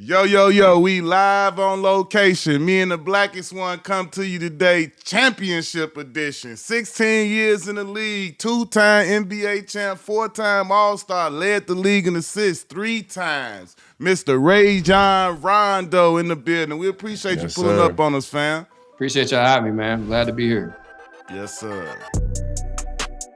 Yo, yo, yo, we live on location. Me and the blackest one come to you today, championship edition. 16 years in the league, two-time NBA champ, four-time All-Star, led the league in assists 3 times. Mr. Rajon Rondo in the building. We appreciate you pulling up on us, fam. Appreciate y'all having me, man. Glad to be here. Yes, sir.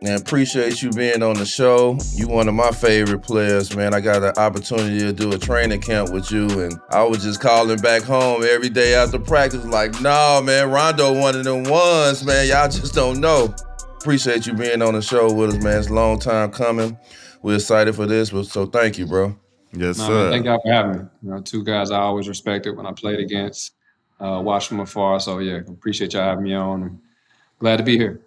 Man, appreciate you being on the show. You one of my favorite players, man. I got an opportunity to do a training camp with you, and I was just calling back home every day after practice like, no, man, Rondo one of them ones, man. Y'all just don't know. Appreciate you being on the show with us, man. It's a long time coming. We're excited for this, so thank you, bro. Yes, sir. Man, thank y'all for having me. Two guys I always respected when I played against, watched from afar. So, yeah, appreciate y'all having me on. I'm glad to be here.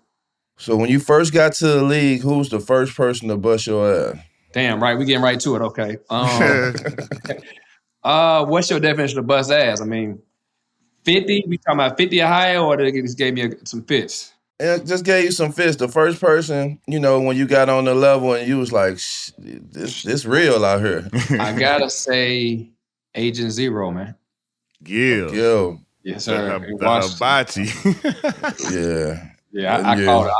So when you first got to the league, who was the first person to bust your ass? Damn, right. We getting right to it. Okay. What's your definition of bust ass? I mean, 50? We talking about 50 or higher, or they just gave me some fits? And just gave you some fits. The first person, when you got on the level and you was like, this real out here. I gotta say, Agent Zero, man. Gil. Yes, sir. The hibachi. Yeah. Yeah, I called it.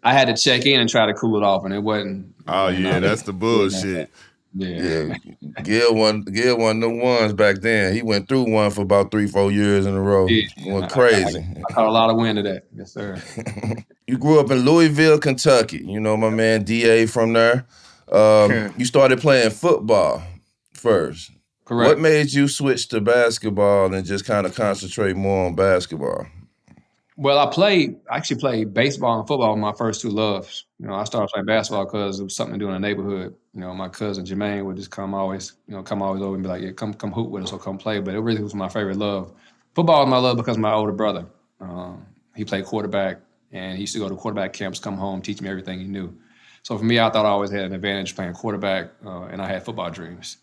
I had to check in and try to cool it off, and it wasn't. Oh, yeah, that's the bullshit. Yeah. Gil won the ones back then. He went through one for about 3-4 years in a row. Yeah. Went crazy. I caught a lot of wind of that. Yes, sir. You grew up in Louisville, Kentucky. You know my man DA from there. You started playing football first. Correct. What made you switch to basketball and just kind of concentrate more on basketball? Well, I actually played baseball and football my first two loves. I started playing basketball because it was something to do in the neighborhood. My cousin Jermaine would just come always over and be like, yeah, come hoop with us or come play. But it really was my favorite love. Football was my love because of my older brother. He played quarterback, and he used to go to quarterback camps, come home, teach me everything he knew. So for me, I thought I always had an advantage playing quarterback, and I had football dreams.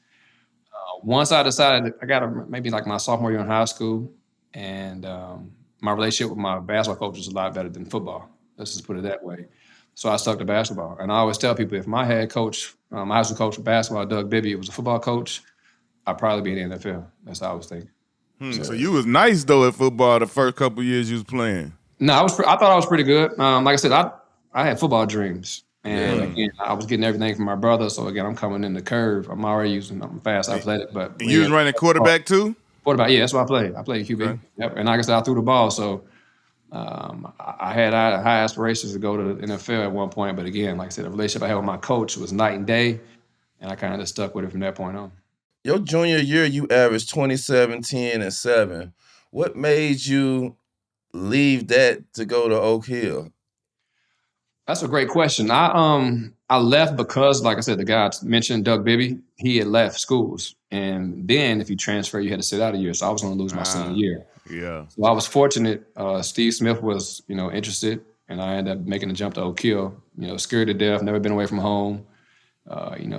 Once I decided, I got maybe like my sophomore year in high school, and my relationship with my basketball coach was a lot better than football. Let's just put it that way. So I stuck to basketball. And I always tell people, if my head coach, my high school coach for basketball, Doug Bibby, was a football coach, I'd probably be in the NFL. That's how I was thinking. So you was nice, though, at football the first couple of years you was playing. No, I thought I was pretty good. Like I said, I had football dreams. And again, I was getting everything from my brother. So again, I'm coming in the curve. I'm fast, athletic. But and you was running quarterback too? Quarterback, yeah, that's what I played. I played QB. Okay. Yep. And like I said, I threw the ball. So I had high aspirations to go to the NFL at one point. But again, like I said, the relationship I had with my coach was night and day. And I kind of just stuck with it from that point on. Your junior year, you averaged 27, 10, and 7. What made you leave that to go to Oak Hill? That's a great question. I left because, like I said, the guy mentioned, Doug Bibby, he had left schools. And then if you transfer, you had to sit out a year. So I was going to lose my senior year. Yeah. So I was fortunate. Steve Smith was, interested. And I ended up making the jump to Oak Hill. Scared to death, never been away from home.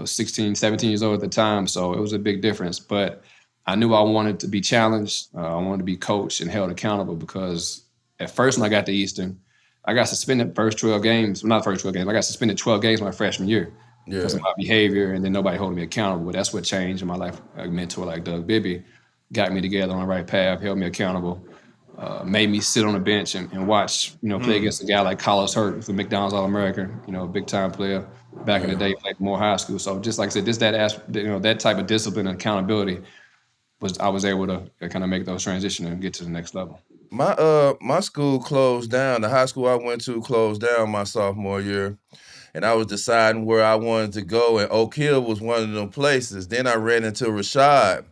16, 17 years old at the time. So it was a big difference. But I knew I wanted to be challenged. I wanted to be coached and held accountable because at first when I got to Eastern, I got suspended first 12 games. Well, not the first 12 games. I got suspended 12 games my freshman year because of my behavior, and then nobody holding me accountable. That's what changed in my life. A mentor like Doug Bibby got me together on the right path, held me accountable, made me sit on the bench and watch, play against a guy like Carlos Hurt, who's the McDonald's All-American, a big-time player back in the day, played more high school. So just like I said, just that type of discipline and accountability I was able to kind of make those transitions and get to the next level. My school closed down. The high school I went to closed down my sophomore year, and I was deciding where I wanted to go, and Oak Hill was one of them places. Then I ran into Rashad,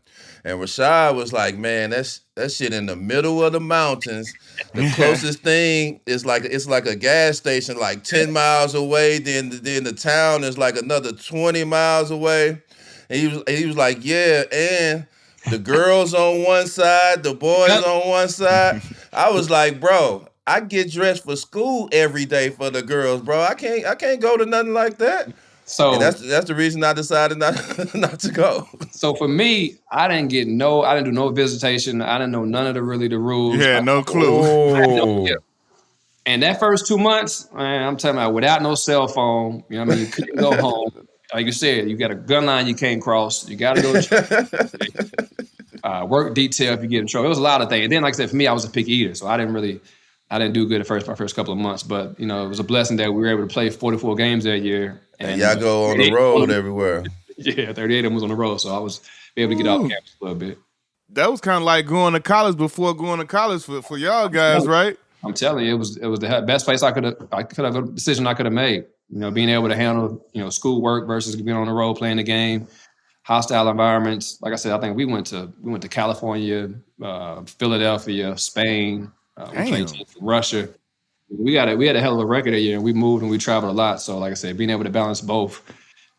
and Rashad was like, "Man, that shit in the middle of the mountains. The closest thing is it's like a gas station, like 10 miles away. Then the town is like another 20 miles away." And he was like, "Yeah, and the girls on one side, the boys on one side." I was like, bro, I get dressed for school every day for the girls, bro. I can't go to nothing like that. So and that's the reason I decided not to go. So for me, I didn't do no visitation. I didn't know none of the rules. Yeah, no clue. And that first 2 months, man, I'm talking about without no cell phone. You know what I mean? You couldn't go home. Like you said, you got a gun line you can't cross. You got to go. work detail if you get in trouble. It was a lot of things. And then, like I said, for me, I was a picky eater, so I didn't do good my first couple of months. But it was a blessing that we were able to play 44 games that year. And y'all go on the road everywhere. Yeah, 38 of them was on the road, so I was able to get off campus a little bit. That was kind of like going to college before going to college for y'all guys, right? I'm telling you, it was the best place I could have a decision I could have made. Being able to handle school work versus being on the road playing the game, hostile environments. Like I said, I think we went to California, Philadelphia, Spain, we played teams from Russia. We had a hell of a record that year, and we moved and we traveled a lot. So, like I said, being able to balance both,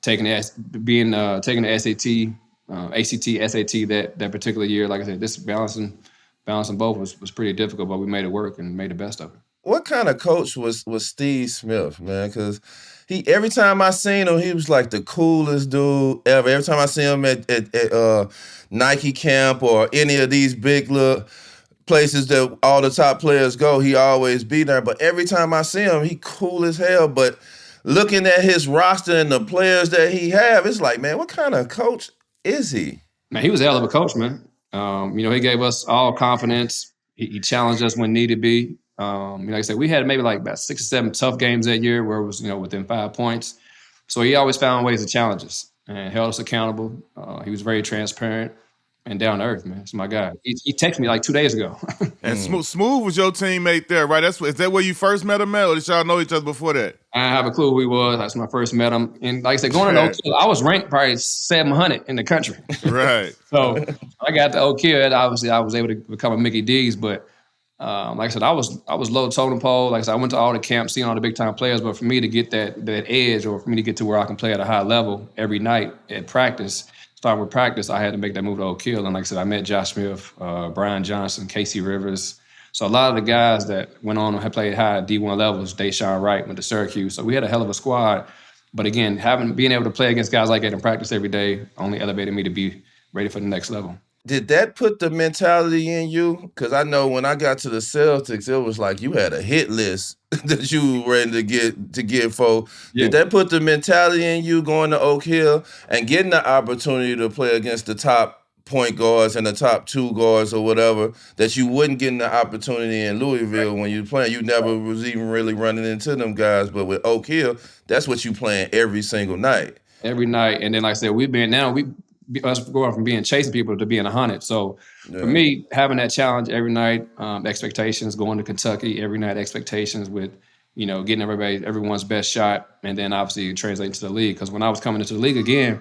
taking the SAT, ACT, SAT that particular year, like I said, this balancing both was pretty difficult, but we made it work and made the best of it. What kind of coach was Steve Smith, man? Because every time I seen him, he was like the coolest dude ever. Every time I see him at Nike camp or any of these big places that all the top players go, he always be there. But every time I see him, he cool as hell. But looking at his roster and the players that he have, it's like, man, what kind of coach is he? Man, he was a hell of a coach, man. He gave us all confidence. He challenged us when needed be. Like I said, we had maybe like about 6 or 7 tough games that year where it was, within 5 points. So he always found ways to challenge us and held us accountable. He was very transparent and down to earth, man. It's my guy. He texted me like 2 days ago. And Smooth was your teammate there, right? Is that where you first met him, or did y'all know each other before that? I have a clue who he was. That's when I first met him. And like I said, going to Oak Hill, I was ranked probably 700 in the country. Right. So I got to Oak Hill. Obviously, I was able to become a Mickey D's, but like I said, I was low totem pole. Like I said, I went to all the camps, seeing all the big time players. But for me to get that edge, or for me to get to where I can play at a high level every night at practice, starting with practice, I had to make that move to Oak Hill. And like I said, I met Josh Smith, Brian Johnson, Casey Rivers. So a lot of the guys that went on and had played high at D1 levels, Deshaun Wright went to Syracuse. So we had a hell of a squad. But again, being able to play against guys like that in practice every day only elevated me to be ready for the next level. Did that put the mentality in you? Because I know when I got to the Celtics, it was like you had a hit list that you were ready to get folks. Yeah. Did that put the mentality in you going to Oak Hill and getting the opportunity to play against the top point guards and the top 2 guards or whatever, that you wouldn't get the opportunity in Louisville when you playing? You never was even really running into them guys. But with Oak Hill, that's what you playing every single night. Every night. And then like I said, us going from being chasing people to being 100. So for me, having that challenge every night, expectations, going to Kentucky every night, expectations with, getting everyone's best shot, and then obviously translating to the league. Because when I was coming into the league again,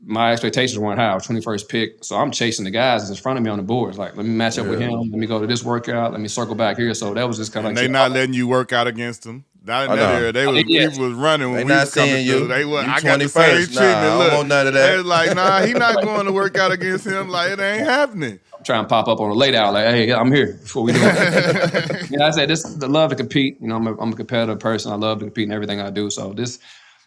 my expectations weren't high. I was 21st pick, so I'm chasing the guys that's in front of me on the boards. Like, let me match up with him. Let me go to this workout. Let me circle back here. So that was just kind of. And they not letting you work out against them. Not in that area. People was running when we was coming through. I got the same treatment. I don't want none of that. They was like, nah, he not going to work out against him. Like, it ain't happening. I'm trying to pop up on a late hour. Like, hey, I'm here before we do it. I said, the love to compete. I'm a competitive person. I love to compete in everything I do. So this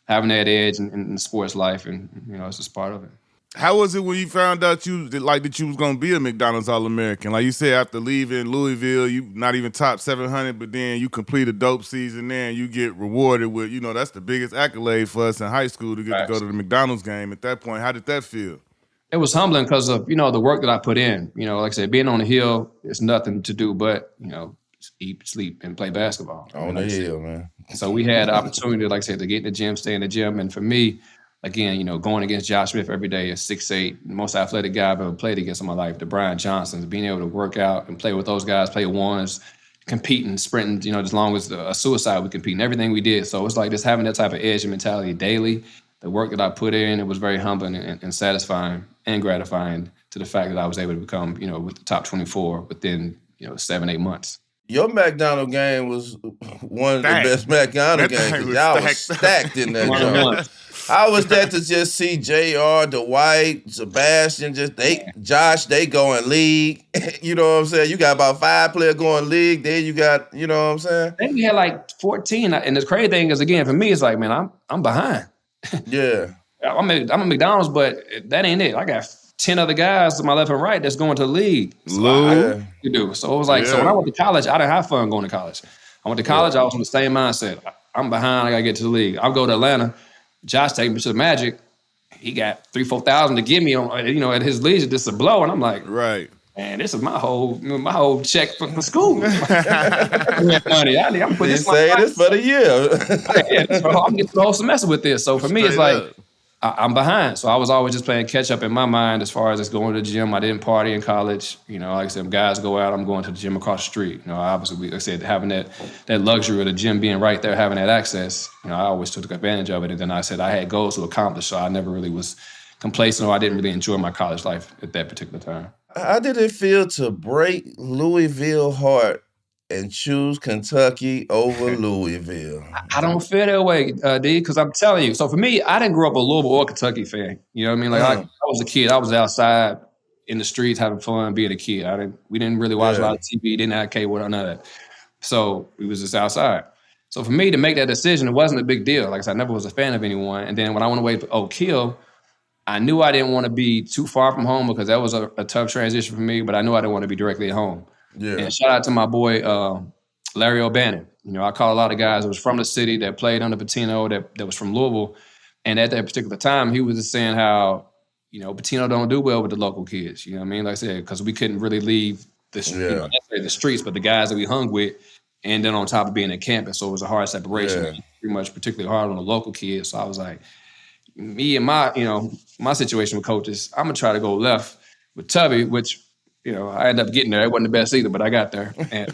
having that edge in sports life, and it's just part of it. How was it when you found out that you was gonna be a McDonald's All-American? Like you said, after leaving Louisville, you not even top 700, but then you complete a dope season there and you get rewarded with, that's the biggest accolade for us in high school to get to go to the McDonald's game. At that point, how did that feel? It was humbling because of, the work that I put in. Like I said, being on the hill, it's nothing to do but, eat, sleep, and play basketball. On the hill, man. So we had the opportunity, like I said, to get in the gym, stay in the gym. And for me, again, going against Josh Smith every day is 6'8", the most athletic guy I've ever played against in my life, the Brian Johnsons, being able to work out and play with those guys, play ones, competing, sprinting, as long as a suicide, we compete in everything we did. So it's like just having that type of edge and mentality daily. The work that I put in, it was very humbling and satisfying and gratifying to the fact that I was able to become, with the top 24 within, 7-8 months. Your McDonald's game was one of the best McDonald's games because y'all was stacked in that joint. How was that to just see JR, Dwight, Sebastian, Josh, they going league? You know what I'm saying? You got about 5 players going league. Then you got, you know what I'm saying? Then we had like 14. And the crazy thing is, again, for me, it's like, man, I'm behind. Yeah. I'm a McDonald's, but that ain't it. I got 10 other guys to my left and right that's going to the league. So you do. So it was like, so when I went to college, I didn't have fun going to college. I went to college, I was on the same mindset. I'm behind, I got to get to the league. I'll go to Atlanta. Josh take me to the Magic. he got 3,000-4,000 to give me on, at his leisure just to blow. And I'm like, Right. man, this is my whole check for school. Money. I'm putting You this say this for the year. I'm getting the whole semester with this. So for me, it's Straight like up. I'm behind. So I was always just playing catch up in my mind as far as just going to the gym. I didn't party in college. Like I said, guys go out, I'm going to the gym across the street. Obviously, like I said, having that luxury of the gym being right there, having that access, I always took advantage of it. And then I said I had goals to accomplish, so I never really was complacent, or I didn't really enjoy my college life at that particular time. How did it feel to break Louisville heart and choose Kentucky over Louisville? I don't feel that way, D, because I'm telling you. So for me, I didn't grow up a Louisville or Kentucky fan. You know what I mean? Like I was a kid. I was outside in the streets having fun, being a kid. We didn't really watch a lot of TV, didn't have cable, none of that. So we was just outside. So for me to make that decision, it wasn't a big deal. Like I said, I never was a fan of anyone. And then when I went away to Oak Hill, I knew I didn't want to be too far from home because that was a tough transition for me, but I knew I didn't want to be directly at home. Yeah. And shout out to my boy, Larry O'Bannon. I call a lot of guys that was from the city that played under Pitino that was from Louisville. And at that particular time, he was just saying how, Pitino don't do well with the local kids. You know what I mean? Like I said, because we couldn't really leave the streets, but the guys that we hung with, and then on top of being at campus. So it was a hard separation, pretty much particularly hard on the local kids. So I was like, me and my situation with coaches, I'm going to try to go left with Tubby, which, I ended up getting there. It wasn't the best either, but I got there. And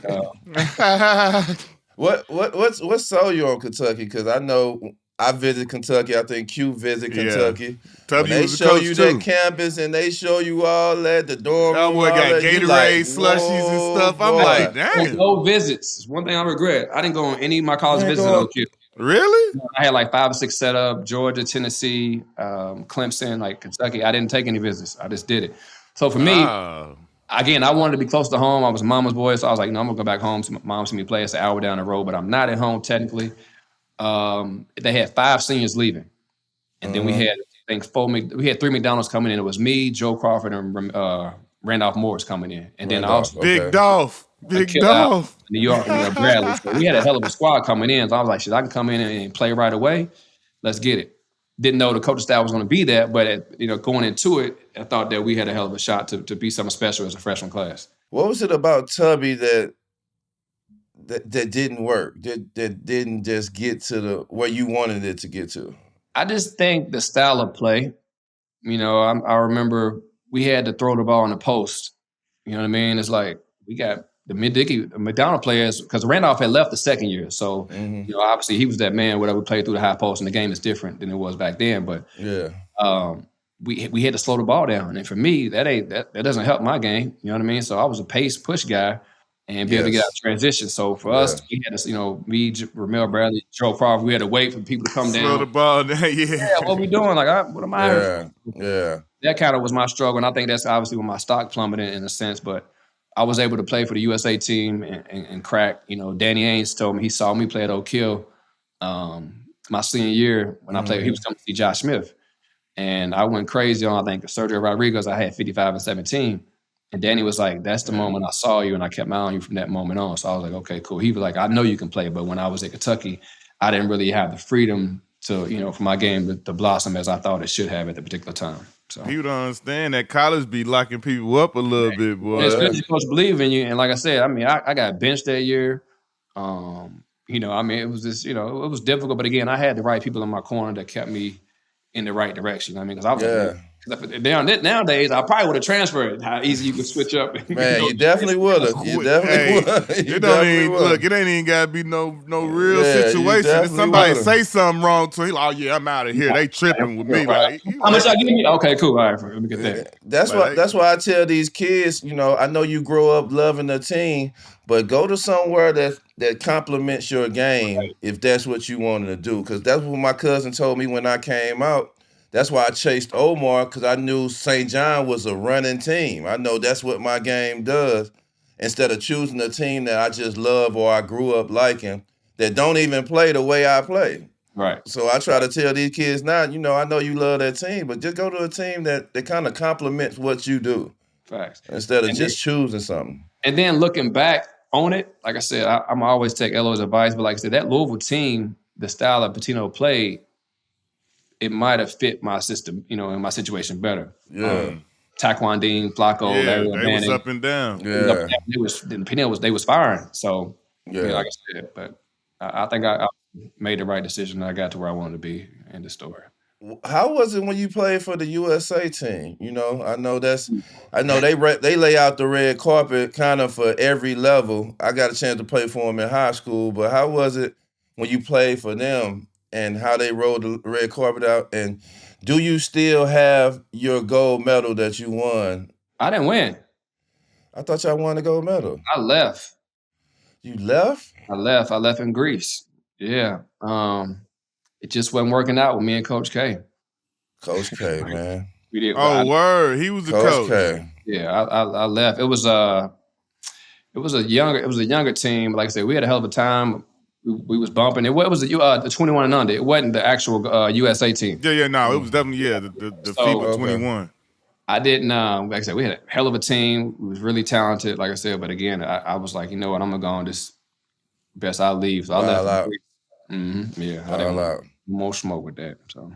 What sold you on Kentucky? Because I know I visit Kentucky. I think Q visit Kentucky. Tubby when they was show coach you too. that campus and they show you all that, the dorm room, boy got Gatorade slushies and stuff. I'm like, damn. No visits. One thing I regret. I didn't go on any of my college visits at OQ. Really? I had like 5 or 6 set up. Georgia, Tennessee, Clemson, like Kentucky. I didn't take any visits. I just did it. So for me, again, I wanted to be close to home. I was a mama's boy, so I was like, no, I'm going to go back home. Mom see me play. It's an hour down the road, but I'm not at home technically. They had 5 seniors leaving. And then we had, I think, 3 McDonald's coming in. It was me, Joe Crawford, and Randolph Morris coming in. And then also Big Dolph. New York, Bradley. So we had a hell of a squad coming in. So I was like, shit, I can come in and play right away. Let's get it. Didn't know the coaching staff was going to be that, but going into it, I thought that we had a hell of a shot to be something special as a freshman class. What was it about Tubby that didn't work? That didn't just get to where you wanted it to get to? I just think the style of play. I remember we had to throw the ball in the post. You know what I mean? It's like we got the McDonald players, because Randolph had left the second year. So, obviously he was that man, whatever we played through the high post, and the game is different than it was back then. But we had to slow the ball down. And for me, that doesn't help my game. You know what I mean? So I was a pace push guy and be able to get out transition. So for us, we had to, me, Ramel Bradley, Joe Crawford, we had to wait for people to come down. Slow the ball down, what we doing? Like, what am I here for? Yeah. That kind of was my struggle. And I think that's obviously when my stock plummeted in a sense. But I was able to play for the USA team and crack. Danny Ainge told me, he saw me play at Oak Hill my senior year when I played. He was coming to see Josh Smith. And I went crazy on, I think, Sergio Rodriguez. I had 55 and 17. And Danny was like, that's the moment I saw you, and I kept my eye on you from that moment on. So I was like, okay, cool. He was like, I know you can play, but when I was at Kentucky, I didn't really have the freedom to, for my game to blossom as I thought it should have at the particular time. So people don't understand that college be locking people up a little bit, boy. It's good to coach believe in you. And like I said, I got benched that year. It was just, it was difficult. But again, I had the right people in my corner that kept me in the right direction. Because I was nowadays, I probably would have transferred. How easy you could switch up. Man, you definitely would have. You definitely would. It ain't even got to be no real situation. If somebody say something wrong to him, I'm out of here. They tripping with me. Like, how much I give me? Okay, cool. All right, let me get that. That's why I tell these kids, I know you grow up loving the team, but go to somewhere that complements your game if that's what you wanted to do. Because that's what my cousin told me when I came out. That's why I chased Omar, because I knew St. John was a running team. I know that's what my game does. Instead of choosing a team that I just love or I grew up liking that don't even play the way I play. Right. So I try to tell these kids now, I know you love that team, but just go to a team that kind of complements what you do. Facts. Instead of just choosing something. And then looking back on it, like I said, I'm always take Elo's advice, but like I said, that Louisville team, the style that Pitino played, it might have fit my system, and my situation better. Yeah. Taekwondo, Flacco, Yeah, Larry they was Manning. up and down. Yeah. They was firing. So, Yeah. like I said, but I think I made the right decision. I got to where I wanted to be in the story. How was it when you played for the USA team? I know they lay out the red carpet kind of for every level. I got a chance to play for them in high school, but how was it when you played for them and how they rolled the red carpet out? And do you still have your gold medal that you won? I didn't win. I thought y'all won the gold medal. I left. You left? I left in Greece. Yeah. It just wasn't working out with me and Coach K. Coach K, man. We did. Word. He was the coach. K. Yeah, I left. It was a younger team. Like I said, we had a hell of a time. We was bumping. It was the 21 and under. It wasn't the actual USA team. Yeah, no, it was definitely the FIBA 21. I didn't. Like I said, we had a hell of a team. We was really talented. Like I said, but again, I was like, you know what, I'm gonna go on this. Best I'll leave. So I left. Yeah, I didn't want more smoke with that. So.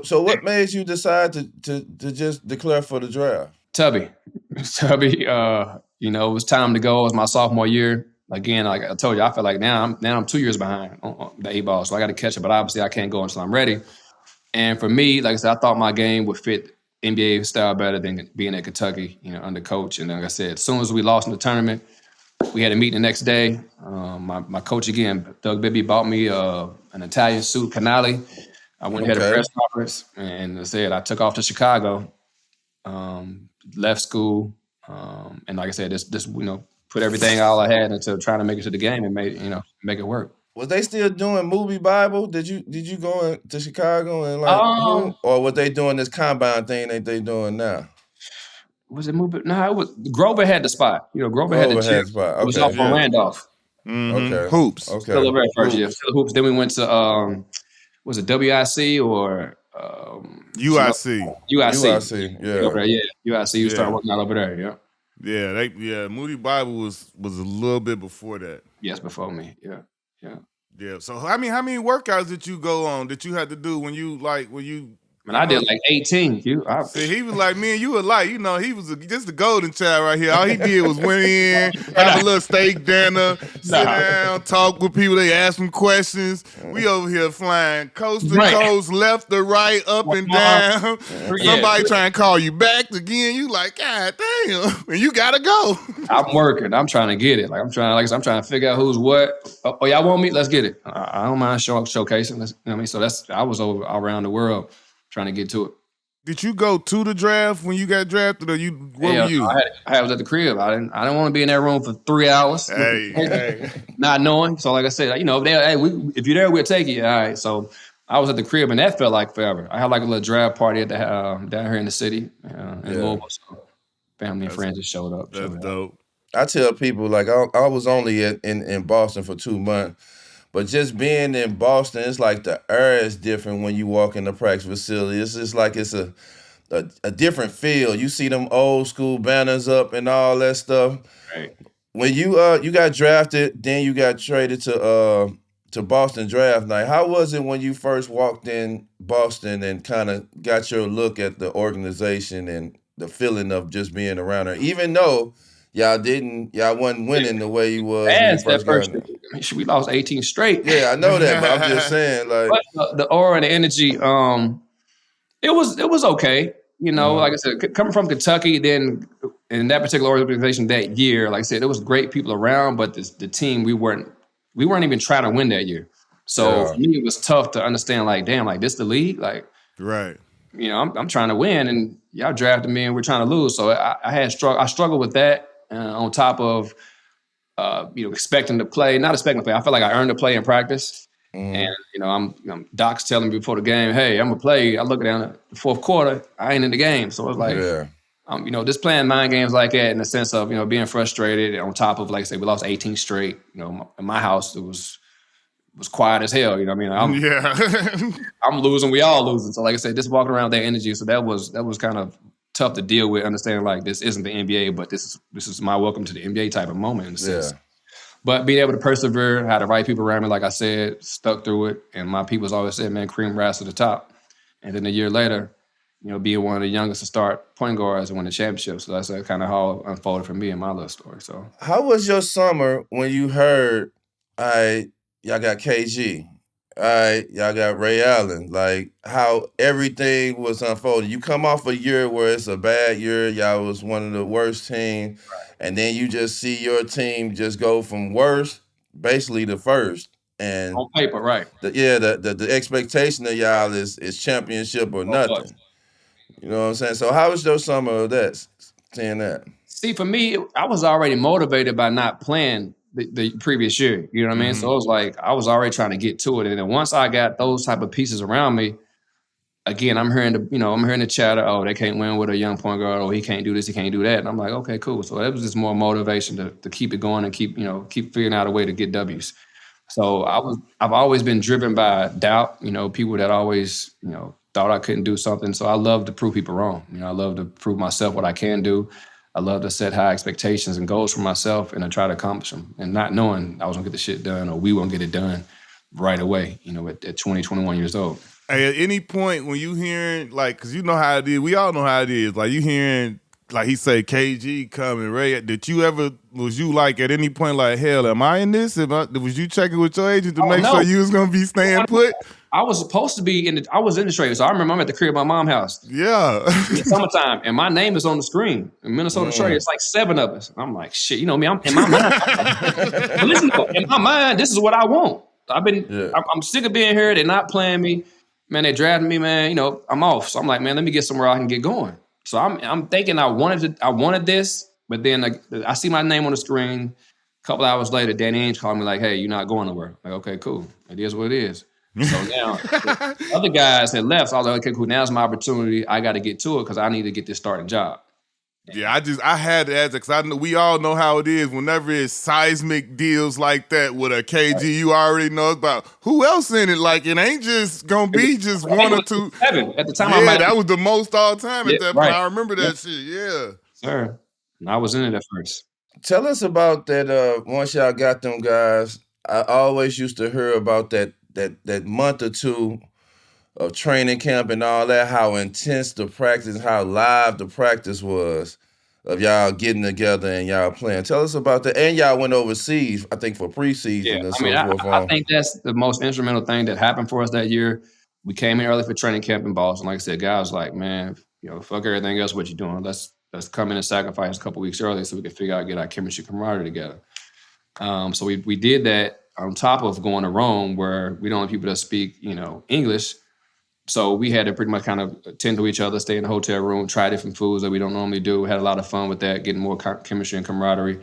So what made you decide to just declare for the draft? Tubby. It was time to go. It was my sophomore year. Again, like I told you, I feel like now I'm 2 years behind on the A-ball, so I got to catch it. But obviously, I can't go until I'm ready. And for me, like I said, I thought my game would fit NBA style better than being at Kentucky, under coach. And like I said, as soon as we lost in the tournament, we had a meeting the next day. My coach again, Doug Bibby, bought me an Italian suit, Canali. I went and had a press conference, and I said I took off to Chicago, left school, and like I said, just put everything all I had into trying to make it to the game and make it work. Was they still doing movie Bible? Did you go to Chicago and or was they doing this combine thing that they doing now? Was it movie? No, it was Grover had the spot. Grover had the chip. Spot. Okay. It was off on Randolph. Mm-hmm. Okay. Hoops. Okay. Still over at first year. Still hoops. Then we went to was it WIC or UIC? UIC. Yeah. Over there, yeah. UIC. You started working out over there. Yeah. Yeah, Moody Bible was a little bit before that. Yes, before me. Yeah. So how many workouts did you go on that you had to do when you And I did like 18. See, he was like me and you were like, he was just the golden child right here. All he did was went in, have a little steak dinner, sit down, talk with people. They ask him questions. We over here flying coast to coast, left to right, up and down. Somebody trying to call you back again. You like, God damn, and you gotta go. I'm working. I'm trying to get it. I'm trying to figure out who's what. Oh, y'all want me? Let's get it. I don't mind showcasing. So I was over all around the world trying to get to it. Did you go to the draft when you got drafted, or where were you? I was at the crib. I didn't want to be in that room for 3 hours. Hey. Not knowing. So like I said, if you're there, we'll take you. All right. So I was at the crib, and that felt like forever. I had like a little draft party at the down here in the city in Louisville. So family and friends just showed up. That's dope. I tell people like I was only in Boston for 2 months. But just being in Boston, it's like the air is different when you walk in the practice facility. It's just like it's a different feel. You see them old school banners up and all that stuff. Right. When you got drafted, then you got traded to Boston draft night. How was it when you first walked in Boston and kind of got your look at the organization and the feeling of just being around there, even though y'all wasn't winning the way you was when you first got in? We lost 18 straight. Yeah, I know that, but I'm just saying, like, but the aura and the energy, it was okay. Like I said, coming from Kentucky, then in that particular organization that year, like I said, there was great people around, but the team we weren't even trying to win that year. So for me, it was tough to understand. Like, damn, like this the league, like, right. I'm trying to win, and y'all drafted me, and we're trying to lose. So I struggled with that. On top of, expecting to play, not expecting to play. I feel like I earned a play in practice. And, I'm Doc's telling me before the game, hey, I'm going to play. I look down at the fourth quarter, I ain't in the game. So it's like, just playing 9 games like that in the sense of, being frustrated on top of, like I say, we lost 18 straight. In my house, it was quiet as hell. I'm losing, we all losing. So like I said, just walking around that energy. So that was kind of tough to deal with, understanding like this isn't the NBA, but this is my welcome to the NBA type of moment in a sense. But being able to persevere, had the right people around me, like I said, stuck through it, and my people's always said, man, cream rise to the top. And then a year later, being one of the youngest to start point guards and win the championship. So that's kind of how it unfolded for me in my little story. So How was your summer when you heard, all right, y'all got KG, all right, y'all got Ray Allen, like how everything was unfolding? You come off a year where it's a bad year, y'all was one of the worst teams, and then you just see your team just go from worst, basically to first. And on paper, right? the expectation of y'all is championship or Or bust. nothing. You know what I'm saying? So how was your summer of that, seeing that? See, for me, I was already motivated by not playing the previous year. You know what I mean? So it was like I was already trying to get to it. And then once I got those type of pieces around me, again, I'm hearing the chatter. Oh, they can't win with a young point guard. Oh, he can't do this. He can't do that. And I'm like, okay, cool. So that was just more motivation to keep it going and keep figuring out a way to get W's. So I've always been driven by doubt. People that always thought I couldn't do something. So I love to prove people wrong. I love to prove myself what I can do. I love to set high expectations and goals for myself and to try to accomplish them. And not knowing I was gonna get the shit done or we won't get it done right away. At 20, 21 years old. Hey, at any point when you hearing, like, because you know how it is, we all know how it is, like you hearing, like he say KG coming, Ray, was you like at any point like, hell, am I in this? Was you checking with your agent to make sure you was going to be staying put? I was supposed to be I was in the trade. So I remember I'm at the crib at my mom's house. Yeah. In the summertime, and my name is on the screen. In Minnesota trade, it's like 7 of us. I'm like, shit, me, I'm in my mind. But listen, in my mind, this is what I want. I'm sick of being here. They're not playing me. Man, they drafted me, man. I'm off. So I'm like, man, let me get somewhere I can get going. So I'm thinking I wanted this, but then I see my name on the screen. A couple hours later, Danny Ainge called me like, hey, you're not going nowhere. Like, okay, cool. It is what it is. So now the other guys had left. So I was like, okay, cool. Now's my opportunity. I got to get to it because I need to get this starting job. Yeah, I had to ask because we all know how it is. Whenever it's seismic deals like that with a KG, you already know about who else in it. Like it ain't just gonna be just one or two. 7 at the time. Yeah, that was the most all time at that point. Right. I remember that shit. Yeah, sir. And I was in it at first. Tell us about that. Once y'all got them guys, I always used to hear about that month or two of training camp and all that. How intense the practice, how live the practice was of y'all getting together and y'all playing. Tell us about that. And y'all went overseas, I think, for preseason and so forth. I think that's the most instrumental thing that happened for us that year. We came in early for training camp in Boston. Like I said, guys like, man, fuck everything else. What you doing? Let's come in and sacrifice a couple weeks early so we can figure out get our chemistry camaraderie together. So we did that on top of going to Rome, where we don't have people that speak English. So we had to pretty much kind of tend to each other, stay in the hotel room, try different foods that we don't normally do. We had a lot of fun with that, getting more chemistry and camaraderie.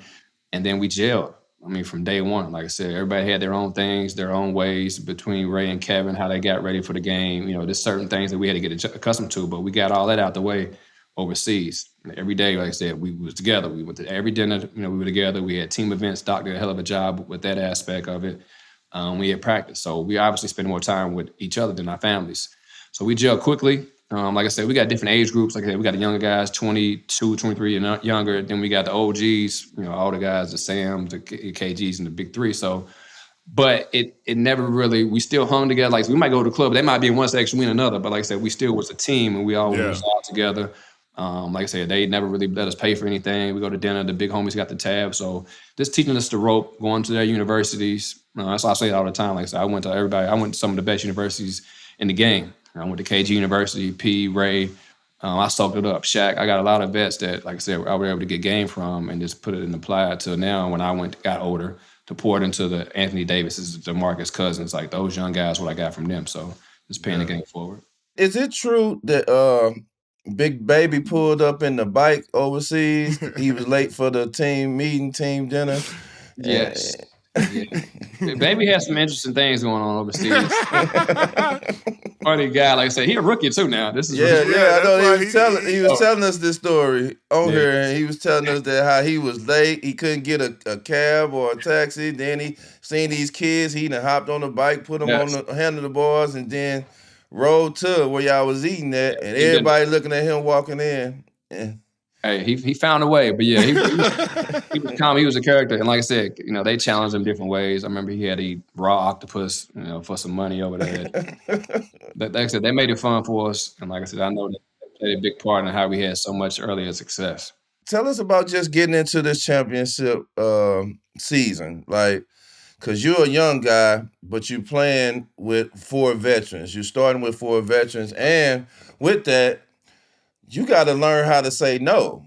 And then we gelled. I mean, from day one, like I said, everybody had their own things, their own ways between Ray and Kevin, how they got ready for the game. There's certain things that we had to get accustomed to, but we got all that out the way overseas. Every day, like I said, we was together. We went to every dinner, we were together. We had team events. Doc did a hell of a job with that aspect of it. We had practice. So we obviously spend more time with each other than our families. So we gel quickly. Like I said, we got different age groups. Like I said, we got the younger guys, 22, 23 and younger. Then we got the OGs, all the guys, the Sams, the KGs, and the big three. So, but it never really, we still hung together. Like, we might go to the club. They might be in one section, we in another. But like I said, we still was a team, and we all was all together. Like I said, they never really let us pay for anything. We go to dinner. The big homies got the tab. So just teaching us the rope, going to their universities. That's why I say it all the time. Like I said, I went to some of the best universities in the game. I went to KG University, P, Ray. I soaked it up. Shaq. I got a lot of vets that, like I said, I was able to get game from and just put it and apply it to now when I got older to pour it into the Anthony Davises, DeMarcus Cousins, like those young guys, what I got from them. So just paying the game forward. Is it true that Big Baby pulled up in the bike overseas? He was late for the team meeting, team dinner? Yes. Yeah. Baby has some interesting things going on overseas. Funny guy, like I said, he a rookie too now. This is I know he was telling us this story on here, and he was telling us that how he was late, he couldn't get a cab or a taxi. Then he seen these kids, he done hopped on the bike, put them on the handlebars, and then rode to where y'all was eating at, and everybody looking at him walking in. Hey, he found a way, but yeah, he was calm. He was a character, and like I said, they challenged him different ways. I remember he had to eat raw octopus, for some money over there. Like I said, they made it fun for us, and like I said, I know that played a big part in how we had so much earlier success. Tell us about just getting into this championship season, like, because you're a young guy, but you're playing with 4 veterans. You're starting with 4 veterans, and with that, you got to learn how to say no.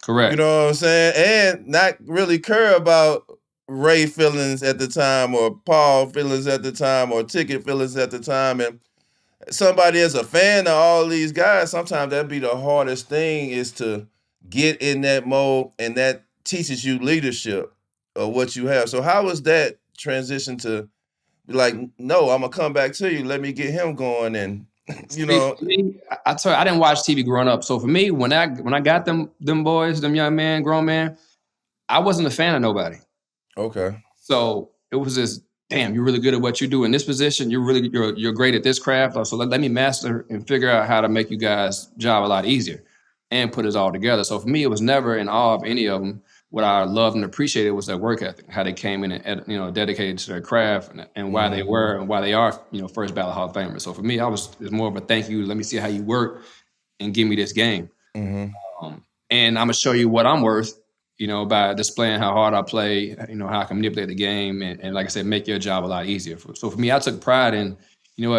Correct. You know what I'm saying? And not really care about Ray feelings at the time or Paul feelings at the time or Ticket feelings at the time. And somebody as a fan of all these guys, sometimes that'd be the hardest thing is to get in that mode, and that teaches you leadership of what you have. So how was that transition to be like, no, I'm gonna come back to you. Let me get him going, and For me, I tell you, I didn't watch TV growing up. So for me, when I got them boys, them young men, grown men, I wasn't a fan of nobody. Okay. So it was just, damn, you're really good at what you do in this position. You're great at this craft. So let me master and figure out how to make you guys' job a lot easier and put it all together. So for me, it was never in awe of any of them. What I loved and appreciated was their work ethic, how they came in and dedicated to their craft, and why they were and why they are first ballot Hall of Famers. So for me, it's more of a thank you. Let me see how you work and give me this game, and I'm gonna show you what I'm worth. By displaying how hard I play, how I can manipulate the game, and like I said, make your job a lot easier. So for me, I took pride in,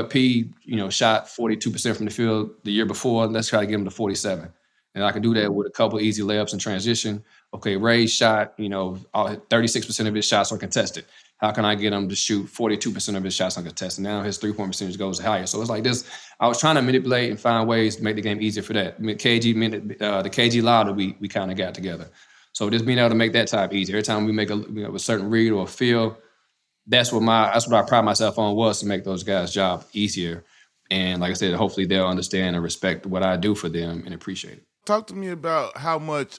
P, shot 42% from the field the year before. Let's try to get him to 47. And I can do that with a couple easy layups in transition. Okay, Ray shot, 36% of his shots are contested. How can I get him to shoot 42% of his shots uncontested? Now his 3-point percentage goes higher. So it's like this. I was trying to manipulate and find ways to make the game easier for that. The KG louder we kind of got together. So just being able to make that type easier. Every time we make a certain read or a feel, that's what I pride myself on, was to make those guys' job easier. And like I said, hopefully they'll understand and respect what I do for them and appreciate it. Talk to me about how much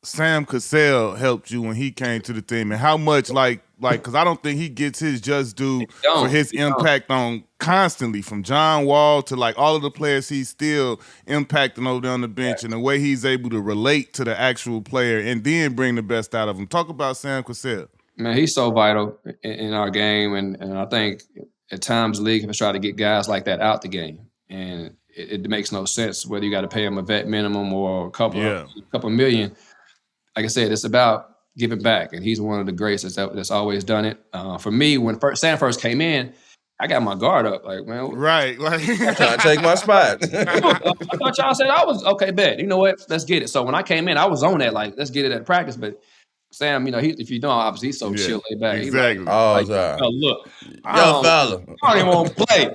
Sam Cassell helped you when he came to the team, and how much because I don't think he gets his just due for his impact on constantly, from John Wall to all of the players he's still impacting over there on the bench, and the way he's able to relate to the actual player and then bring the best out of him. Talk about Sam Cassell. Man, he's so vital in our game, and I think at times the league has tried to get guys like that out the game, and it makes no sense whether you got to pay him a vet minimum or a couple million. Like I said, it's about giving back, and he's one of the greats that's always done it. For me, when Sam first came in, I got my guard up, right, I'm trying to take my spot. I thought y'all said I was okay. Bet, you know what? Let's get it. So when I came in, I was on that, let's get it at practice, but. Sam, if you know, obviously he's so chill, laid back. Exactly. Look, young fella. I don't even want to play.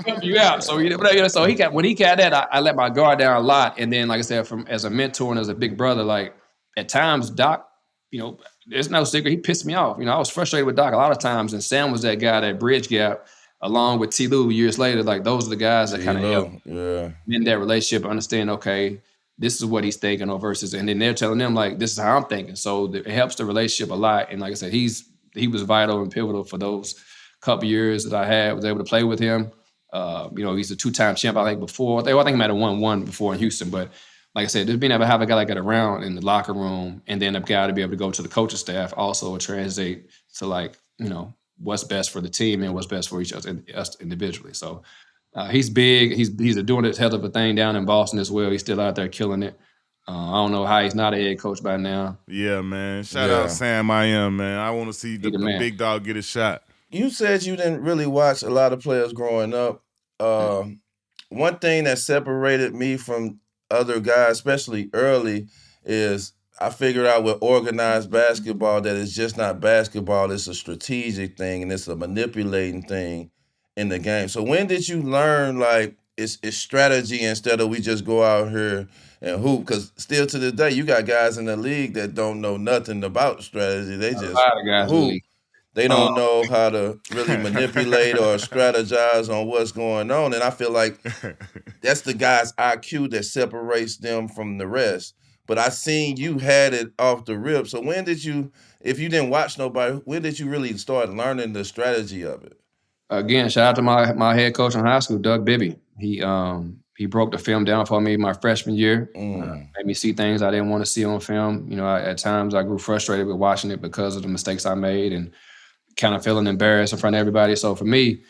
Help you out. So when he got that, I let my guard down a lot. And then, like I said, as a mentor and as a big brother, at times Doc, there's no secret, he pissed me off. I was frustrated with Doc a lot of times, and Sam was that guy, that bridge gap, along with T. Lou years later. Those are the guys that kind of help mend that relationship, understand, okay, this is what he's thinking, versus, and then they're telling them this is how I'm thinking. So it helps the relationship a lot. And like I said, he was vital and pivotal for those couple years that I was able to play with him. He's a 2-time champ, I think, before. I think he might have won one before in Houston. But like I said, just being able to have a guy like that around in the locker room, and then a guy to be able to go to the coaching staff, also translate to what's best for the team and what's best for us individually. So. He's big. He's doing this hell of a thing down in Boston as well. He's still out there killing it. I don't know how he's not a head coach by now. Yeah, man. Shout out Sam I am, man. I want to see the big dog get a shot. You said you didn't really watch a lot of players growing up. One thing that separated me from other guys, especially early, is I figured out with organized basketball that it's just not basketball. It's a strategic thing, and it's a manipulating thing in the game. So when did you learn it's strategy instead of we just go out here and hoop? Because still to this day, you got guys in the league that don't know nothing about strategy. They just hoop. They don't know how to really manipulate or strategize on what's going on. And I feel like that's the guy's IQ that separates them from the rest. But I seen you had it off the rip. So when did you, if you didn't watch nobody, when did you really start learning the strategy of it? Again, shout out to my head coach in high school, Doug Bibby. He broke the film down for me my freshman year. Mm. Made me see things I didn't want to see on film. At times I grew frustrated with watching it because of the mistakes I made and kind of feeling embarrassed in front of everybody. So for me,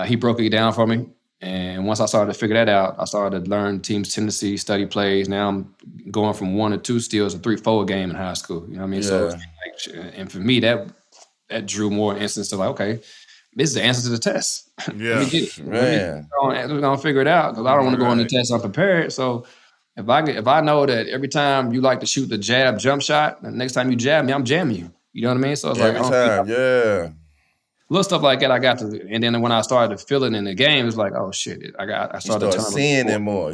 he broke it down for me. And once I started to figure that out, I started to learn teams' tendencies, study plays. Now I'm going from 1 or 2 steals to 3-4 a game in high school. You know what I mean? So, and for me, that drew more instance of like, okay, this is the answer to the test. Let me get it. Man. We're gonna figure it out because I don't want to go on the test unprepared. So if I know that every time you like to shoot the jab jump shot, the next time you jab me, I'm jamming you. You know what I mean? So it's every time, little stuff like that I got to, and then when I started to feel it in the game, it's like, oh shit, I started to seeing it more,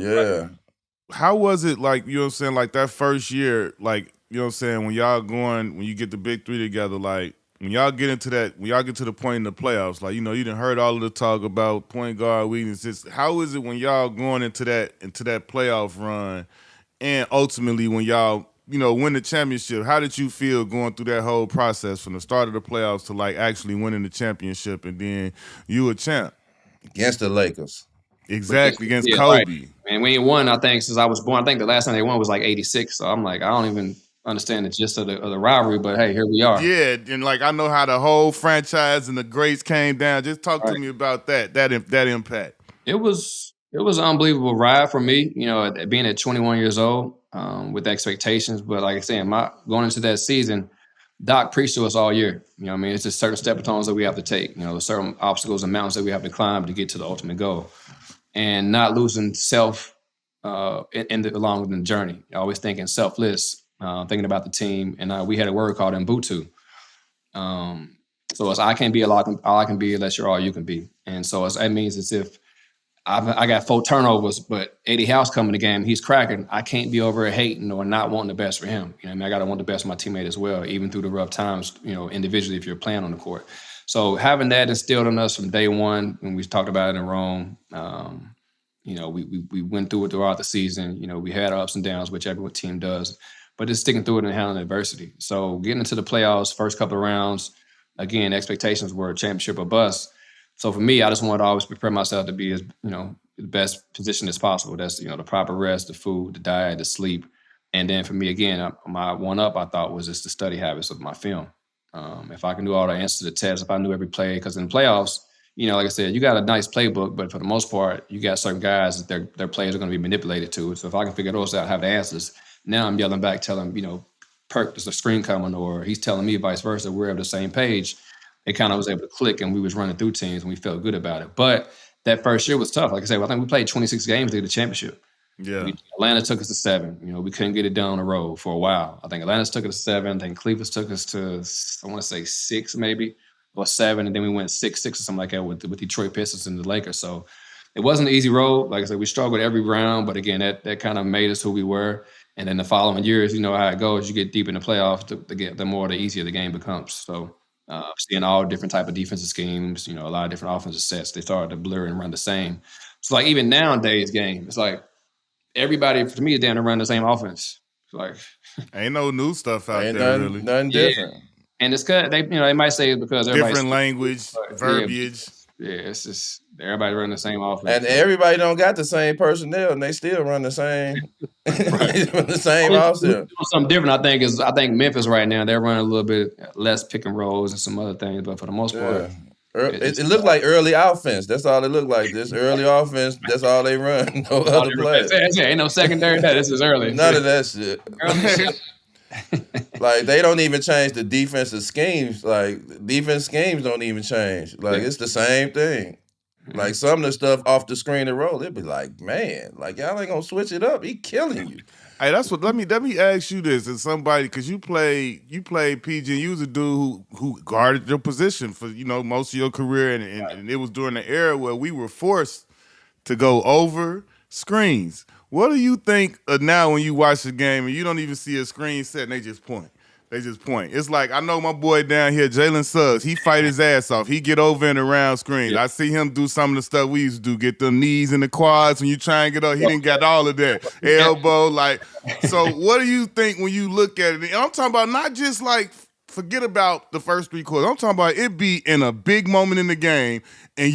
How was it like, you know what I'm saying, like that first year, like, you know what I'm saying, when you get the big three together, like, when y'all get to the point in the playoffs, like, you done heard all of the talk about point guard weaknesses. How is it when y'all going into that playoff run, and ultimately when y'all, win the championship? How did you feel going through that whole process from the start of the playoffs to like actually winning the championship, and then you a champ against the Lakers? Exactly, against Kobe. Right. And we ain't won, I think, since I was born. I think the last time they won was like 86. So I'm like, I don't even understand the gist of the rivalry, but hey, here we are. Yeah, and like I know how the whole franchise and the greats came down. Just talk to me about that impact. It was an unbelievable ride for me, being at 21 years old, with expectations. But like I said, going into that season, Doc preached to us all year. You know what I mean? It's just certain step-stones that we have to take, certain obstacles and mountains that we have to climb to get to the ultimate goal. And not losing self along with the journey. Always thinking selfless, thinking about the team. And we had a word called Mbutu. So it's I can't be all I can be unless you're all you can be. And so that means as if I got 4 turnovers, but Eddie House coming to the game, he's cracking. I can't be over hating or not wanting the best for him. You know what I mean? I got to want the best for my teammate as well, even through the rough times, individually if you're playing on the court. So having that instilled in us from day one, when we talked about it in Rome, we went through it throughout the season. We had our ups and downs, which every team does, but just sticking through it and handling adversity. So getting into the playoffs, first couple of rounds, again, expectations were a championship or bust. So for me, I just wanted to always prepare myself to be as, the best position as possible. That's, the proper rest, the food, the diet, the sleep. And then for me, again, my one up I thought was just the study habits of my film. If I can do all the answers to the test, if I knew every play, because in the playoffs, like I said, you got a nice playbook, but for the most part, you got certain guys that their plays are going to be manipulated to. So if I can figure those out, have the answers, now I'm yelling back, telling, Perk, there's a screen coming, or he's telling me vice versa. We're on the same page. It kind of was able to click, and we was running through teams, and we felt good about it. But that first year was tough. Like I said, I think we played 26 games to get the championship. Yeah. Atlanta took us to 7. We couldn't get it done on the road for a while. I think Atlanta took us to 7. I think Cleveland took us to, I want to say 6 maybe, or 7. And then we went 6 or something like that with Detroit Pistons and the Lakers. So it wasn't an easy road. Like I said, we struggled every round. But again, that kind of made us who we were. And then the following years, you know how it goes. You get deep in the playoffs, the easier the game becomes. So seeing all different type of defensive schemes, a lot of different offensive sets, they started to blur and run the same. So like even nowadays game, it's like, everybody, for me, is down to run the same offense. It's like ain't no new stuff out there, really. Nothing different. And it's because they might say it's because different language, verbiage. Yeah, it's just everybody run the same offense. And everybody don't got the same personnel, and they still run the same. They run the same offense. Something different, I think Memphis right now, they're running a little bit less pick and rolls and some other things, but for the most part. It looked like early offense. That's all it looked like. This early offense, that's all they run. No other plays. Ain't no secondary. This is early. None of that shit. Like, they don't even change the defensive schemes. Like, defense schemes don't even change. Like, it's the same thing. Like, some of the stuff off the screen and roll, it'd be like, man, like, y'all ain't gonna switch it up. He killing you. Hey, that's what. Let me ask you this, as somebody, because you played PG, and you was a dude who guarded your position for most of your career, and it was during the era where we were forced to go over screens. What do you think now when you watch the game and you don't even see a screen set and they just point? It's like, I know my boy down here, Jalen Suggs, he fight his ass off. He get over and around screens. I see him do some of the stuff we used to do, get the knees and the quads when you try and get up. He didn't got all of that. Elbow, like. So what do you think when you look at it? And I'm talking about not just like forget about the first 3 quarters. I'm talking about it be in a big moment in the game, and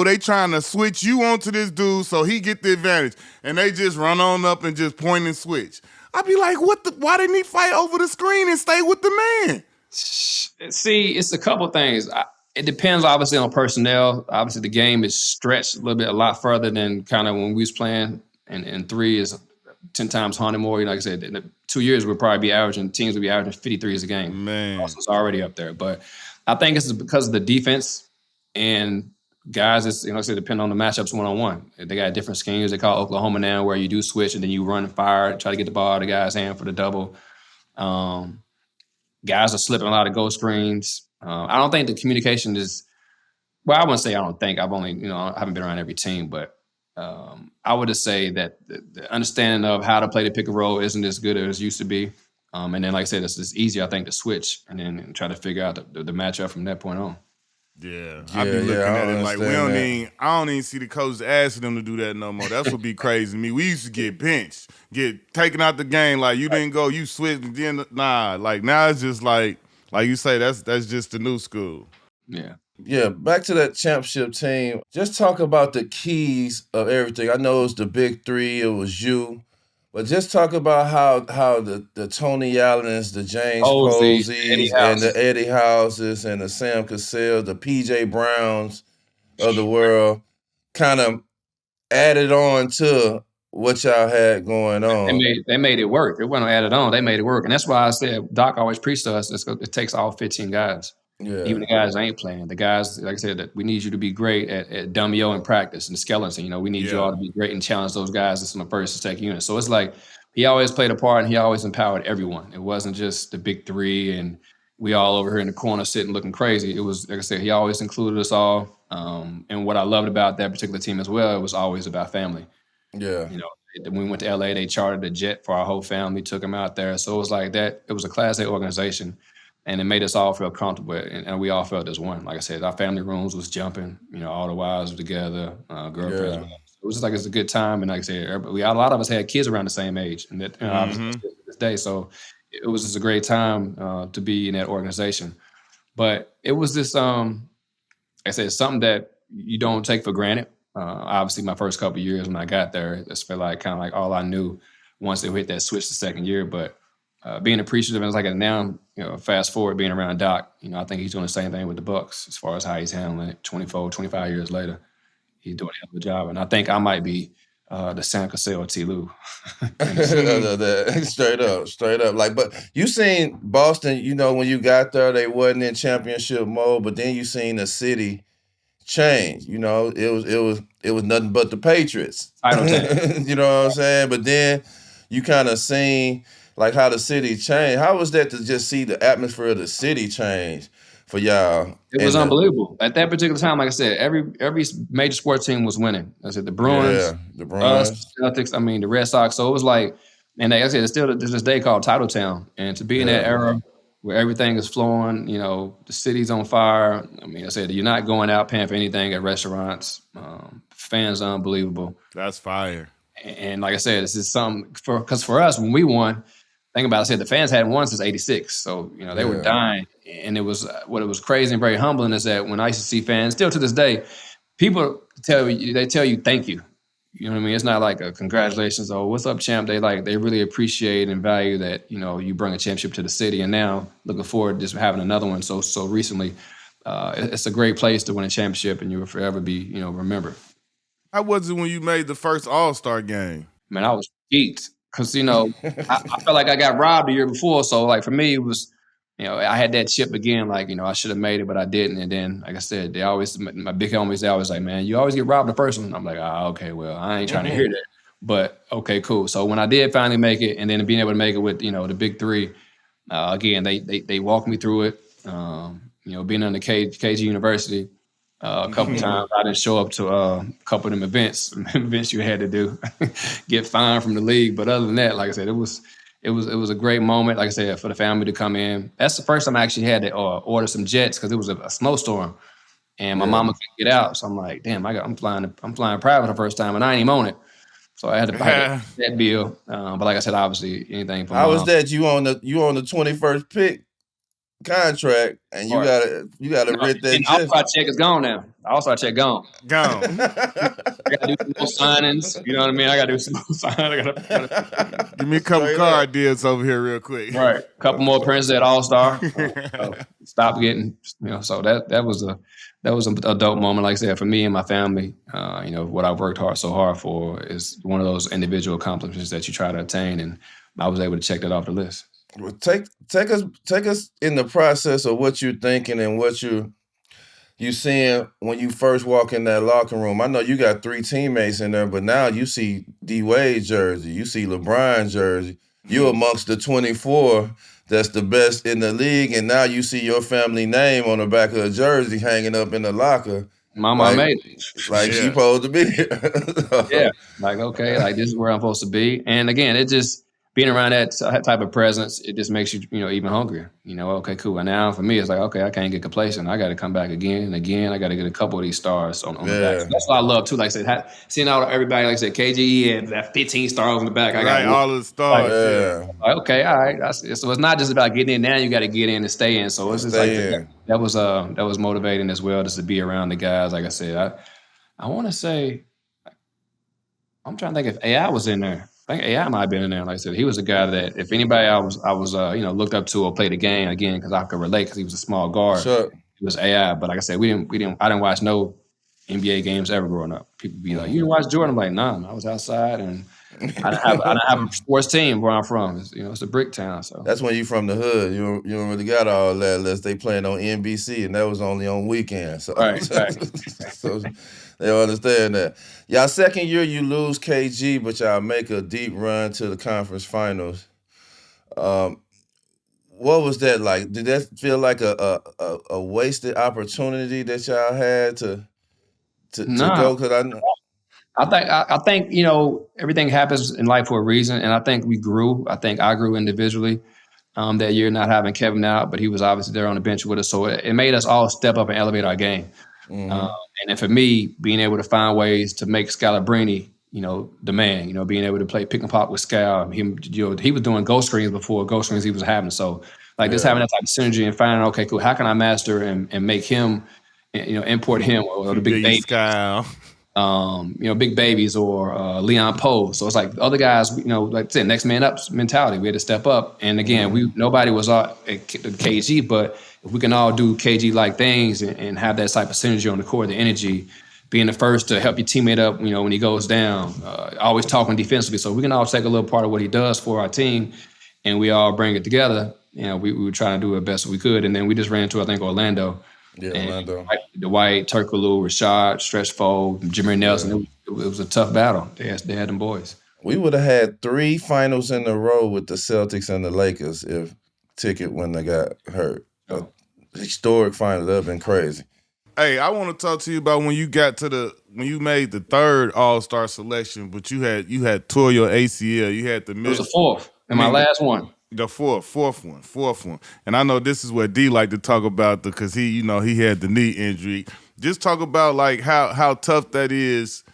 they trying to switch you onto this dude so he get the advantage, and they just run on up and just point and switch. I'd be like, why didn't he fight over the screen and stay with the man? See, it's a couple things. It depends, obviously, on personnel. Obviously, the game is stretched a lot further than kind of when we was playing, and 3 is 10 times 100 more. Like I said, in the 2 years, we'll probably be averaging, teams will be averaging 53s a game. Man. So it's already up there. But I think it's because of the defense and guys, it's, like I said, depending on the matchups one-on-one. They got different schemes. They call Oklahoma now where you do switch and then you run and fire, try to get the ball out of the guy's hand for the double. Guys are slipping a lot of goal screens. I don't think the communication is, well, I wouldn't say I don't think. I've only, I haven't been around every team, but I would just say that the understanding of how to play the pick and roll isn't as good as it used to be. And then, like I said, it's easier, I think, to switch and then try to figure out the matchup from that point on. Yeah, I be looking at it like I don't even see the coaches asking them to do that no more. That's what be crazy to me. We used to get benched, get taken out the game. Like you didn't go, you switched. And then like now it's just like you say, that's just the new school. Yeah. Yeah, back to that championship team. Just talk about the keys of everything. I know it's the big 3. It was you. But just talk about how the Tony Allens, the James Posies, and the Eddie Houses, and the Sam Cassell, the P.J. Browns of the world kind of added on to what y'all had going on. They made it work. It wasn't added on. They made it work. And that's why I said Doc always preached to us, it takes all 15 guys. Yeah. Even the guys that ain't playing. The guys, like I said, that we need you to be great at dummy-o in practice and skeleton. We need you all to be great and challenge those guys that's in the first and second unit. So it's like he always played a part and he always empowered everyone. It wasn't just the big 3 and we all over here in the corner sitting looking crazy. It was, like I said, he always included us all. And what I loved about that particular team as well, it was always about family. Yeah. When we went to LA, they chartered a jet for our whole family, took them out there. So it was like that. It was a Class A organization. And it made us all feel comfortable, and we all felt as one. Like I said, our family rooms was jumping. All the wives were together, girlfriends. Yeah. It was just like it's a good time, and like I said, a lot of us had kids around the same age, and that obviously to this day. So it was just a great time to be in that organization. But it was this, like I said, something that you don't take for granted. Obviously, my first couple of years when I got there, that's felt like kind of like all I knew. Once they hit that switch the second year, but. Being appreciative, and it's like now, fast forward being around Doc, I think he's doing the same thing with the Bucks as far as how he's handling it 24, 25 years later. He's doing a hell of a job. And I think I might be the Sam Cassell T. Lou. Straight up. But you seen Boston, when you got there, they wasn't in championship mode, but then you seen the city change. It was nothing but the Patriots. I don't think. You know what I'm saying? But then you kind of seen like how the city changed. How was that to just see the atmosphere of the city change for y'all? It was unbelievable. At that particular time, like I said, every major sports team was winning. I said the Bruins, the Bruins, us, Celtics, the Red Sox. So it was like, and like I said, it's still to this day called Title Town. And to be in that era where everything is flowing, the city's on fire. I said, you're not going out paying for anything at restaurants. Fans are unbelievable. That's fire. And like I said, this is something because for us, when we won, think about it, I said the fans hadn't won since '86. So, they were dying. And it was what it was crazy and very humbling is that when I used to see fans, still to this day, people tell you thank you. You know what I mean? It's not like a congratulations, what's up, champ? They really appreciate and value that, you bring a championship to the city. And now looking forward to just having another one so recently. It's a great place to win a championship and you will forever be, remembered. How was it when you made the first All-Star game? Man, I was geeked. Because, I felt like I got robbed the year before. So, like, for me, it was, I had that chip again. Like, I should have made it, but I didn't. And then, like I said, my big homies, they always like, man, you always get robbed the first one. I'm like, okay, well, I ain't trying to hear that. But, okay, cool. So, when I did finally make it, and then being able to make it with, the big 3, again, they walked me through it. Being on the KG University, a couple times I didn't show up to a couple of them events you had to do, get fined from the league. But other than that, like I said, it was a great moment. Like I said, for the family to come in. That's the first time I actually had to order some jets because it was a snowstorm, and my mama couldn't get out. So I'm like, damn, I'm flying private the first time, and I ain't even on it. So I had to pay that bill. But like I said, obviously anything. How was that? You on the 21st pick? contract, and you gotta rent that And jet. All-Star check is gone now. The All-Star check gone. Gone. I gotta do some more signings. You know what I mean? I gotta do some more signings. Give me a couple Straight card up. deals over here real quick. Right. A couple more appearances at All-Star. Stop getting, so that was a dope moment. Like I said, for me and my family, what I worked so hard for is one of those individual accomplishments that you try to attain. And I was able to check that off the list. Well, take us in the process of what you're thinking and what you seeing when you first walk in that locker room. I know you got 3 teammates in there, but now you see D Wade jersey, you see LeBron jersey. You amongst the 24 that's the best in the league, and now you see your family name on the back of a jersey hanging up in the locker. Mama made it. Like she supposed to be here. Yeah. Like, okay, like this is where I'm supposed to be. And again, it just being around that type of presence, it just makes you, even hungrier. Okay, cool. And now for me, it's like, okay, I can't get complacent. I got to come back again and again. I got to get a couple of these stars on the back. So that's what I love too. Like I said, seeing everybody, like I said, KG had that 15 stars on the back. I got all of the stars. Like, okay, all right. So it's not just about getting in now. You got to get in and stay in. So it's just that was motivating as well, just to be around the guys. Like I said, I want to say, I'm trying to think if AI was in there. I think AI might have been in there. Like I said, he was a guy that if anybody I was looked up to or played the game again, because I could relate because he was a small guard. Sure. It was AI. But like I said, I didn't watch no NBA games ever growing up. People be like, "You didn't watch Jordan?" I'm like, "Nah, I was outside and I didn't have a sports team where I'm from. It's a brick town." So that's when you from the hood. You don't really got all that unless they playing on NBC, and that was only on weekends. So. Right. So they understand that. Y'all second year you lose KG, but y'all make a deep run to the conference finals. What was that like? Did that feel like a wasted opportunity that y'all had to go? Because I think everything happens in life for a reason, and I think we grew. I think I grew individually that year, not having Kevin out, but he was obviously there on the bench with us, so it made us all step up and elevate our game. Mm-hmm. And then for me, being able to find ways to make Scalabrine, the man, being able to play pick and pop with Scal, he was doing ghost screens before ghost screens he was having. So just having that type of synergy and finding, okay, cool, how can I master and make him, import him or the big baby, big babies or Leon Poe. So it's like the other guys, like I said, next man up mentality. We had to step up. And again, nobody was at KG, but if we can all do KG-like things and have that type of synergy on the court, the energy, being the first to help your teammate up, when he goes down, always talking defensively. So we can all take a little part of what he does for our team, and we all bring it together. We were trying to do it best we could. And then we just ran into, I think, Orlando. Yeah, Orlando. Dwight, Turkoglu, Rashad, Stretchfold, Jameer Nelson. It was a tough battle. They had them boys. We would have had 3 finals in a row with the Celtics and the Lakers if Ticket wouldn't have got hurt. Historic finals. That would have been crazy. Hey, I want to talk to you about when you made the 3rd All-Star selection, but you had tore your ACL. You had the miss. It was the 4th and my last one. The fourth one. And I know this is what D like to talk about because he had the knee injury. Just talk about like how tough that is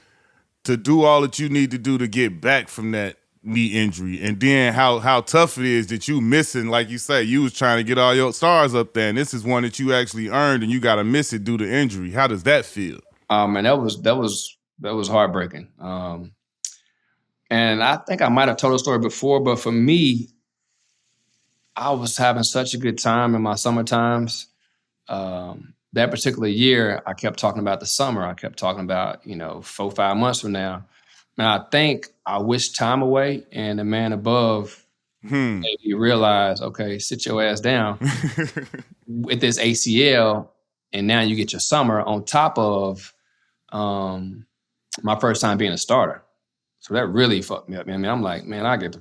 to do all that you need to do to get back from that knee injury. And then how tough it is that you missing, like you say, you was trying to get all your stars up there, and this is one that you actually earned and you gotta miss it due to injury. How does that feel? And that was heartbreaking. And I think I might have told the story before, but for me, I was having such a good time in my summer times. That particular year, I kept talking about the summer. I kept talking about, 4-5 months from now. And I think I wished time away, and the man above made me realize, okay, sit your ass down with this ACL, and now you get your summer on top of my first time being a starter. So that really fucked me up, man. I mean, I'm like, man, I'm going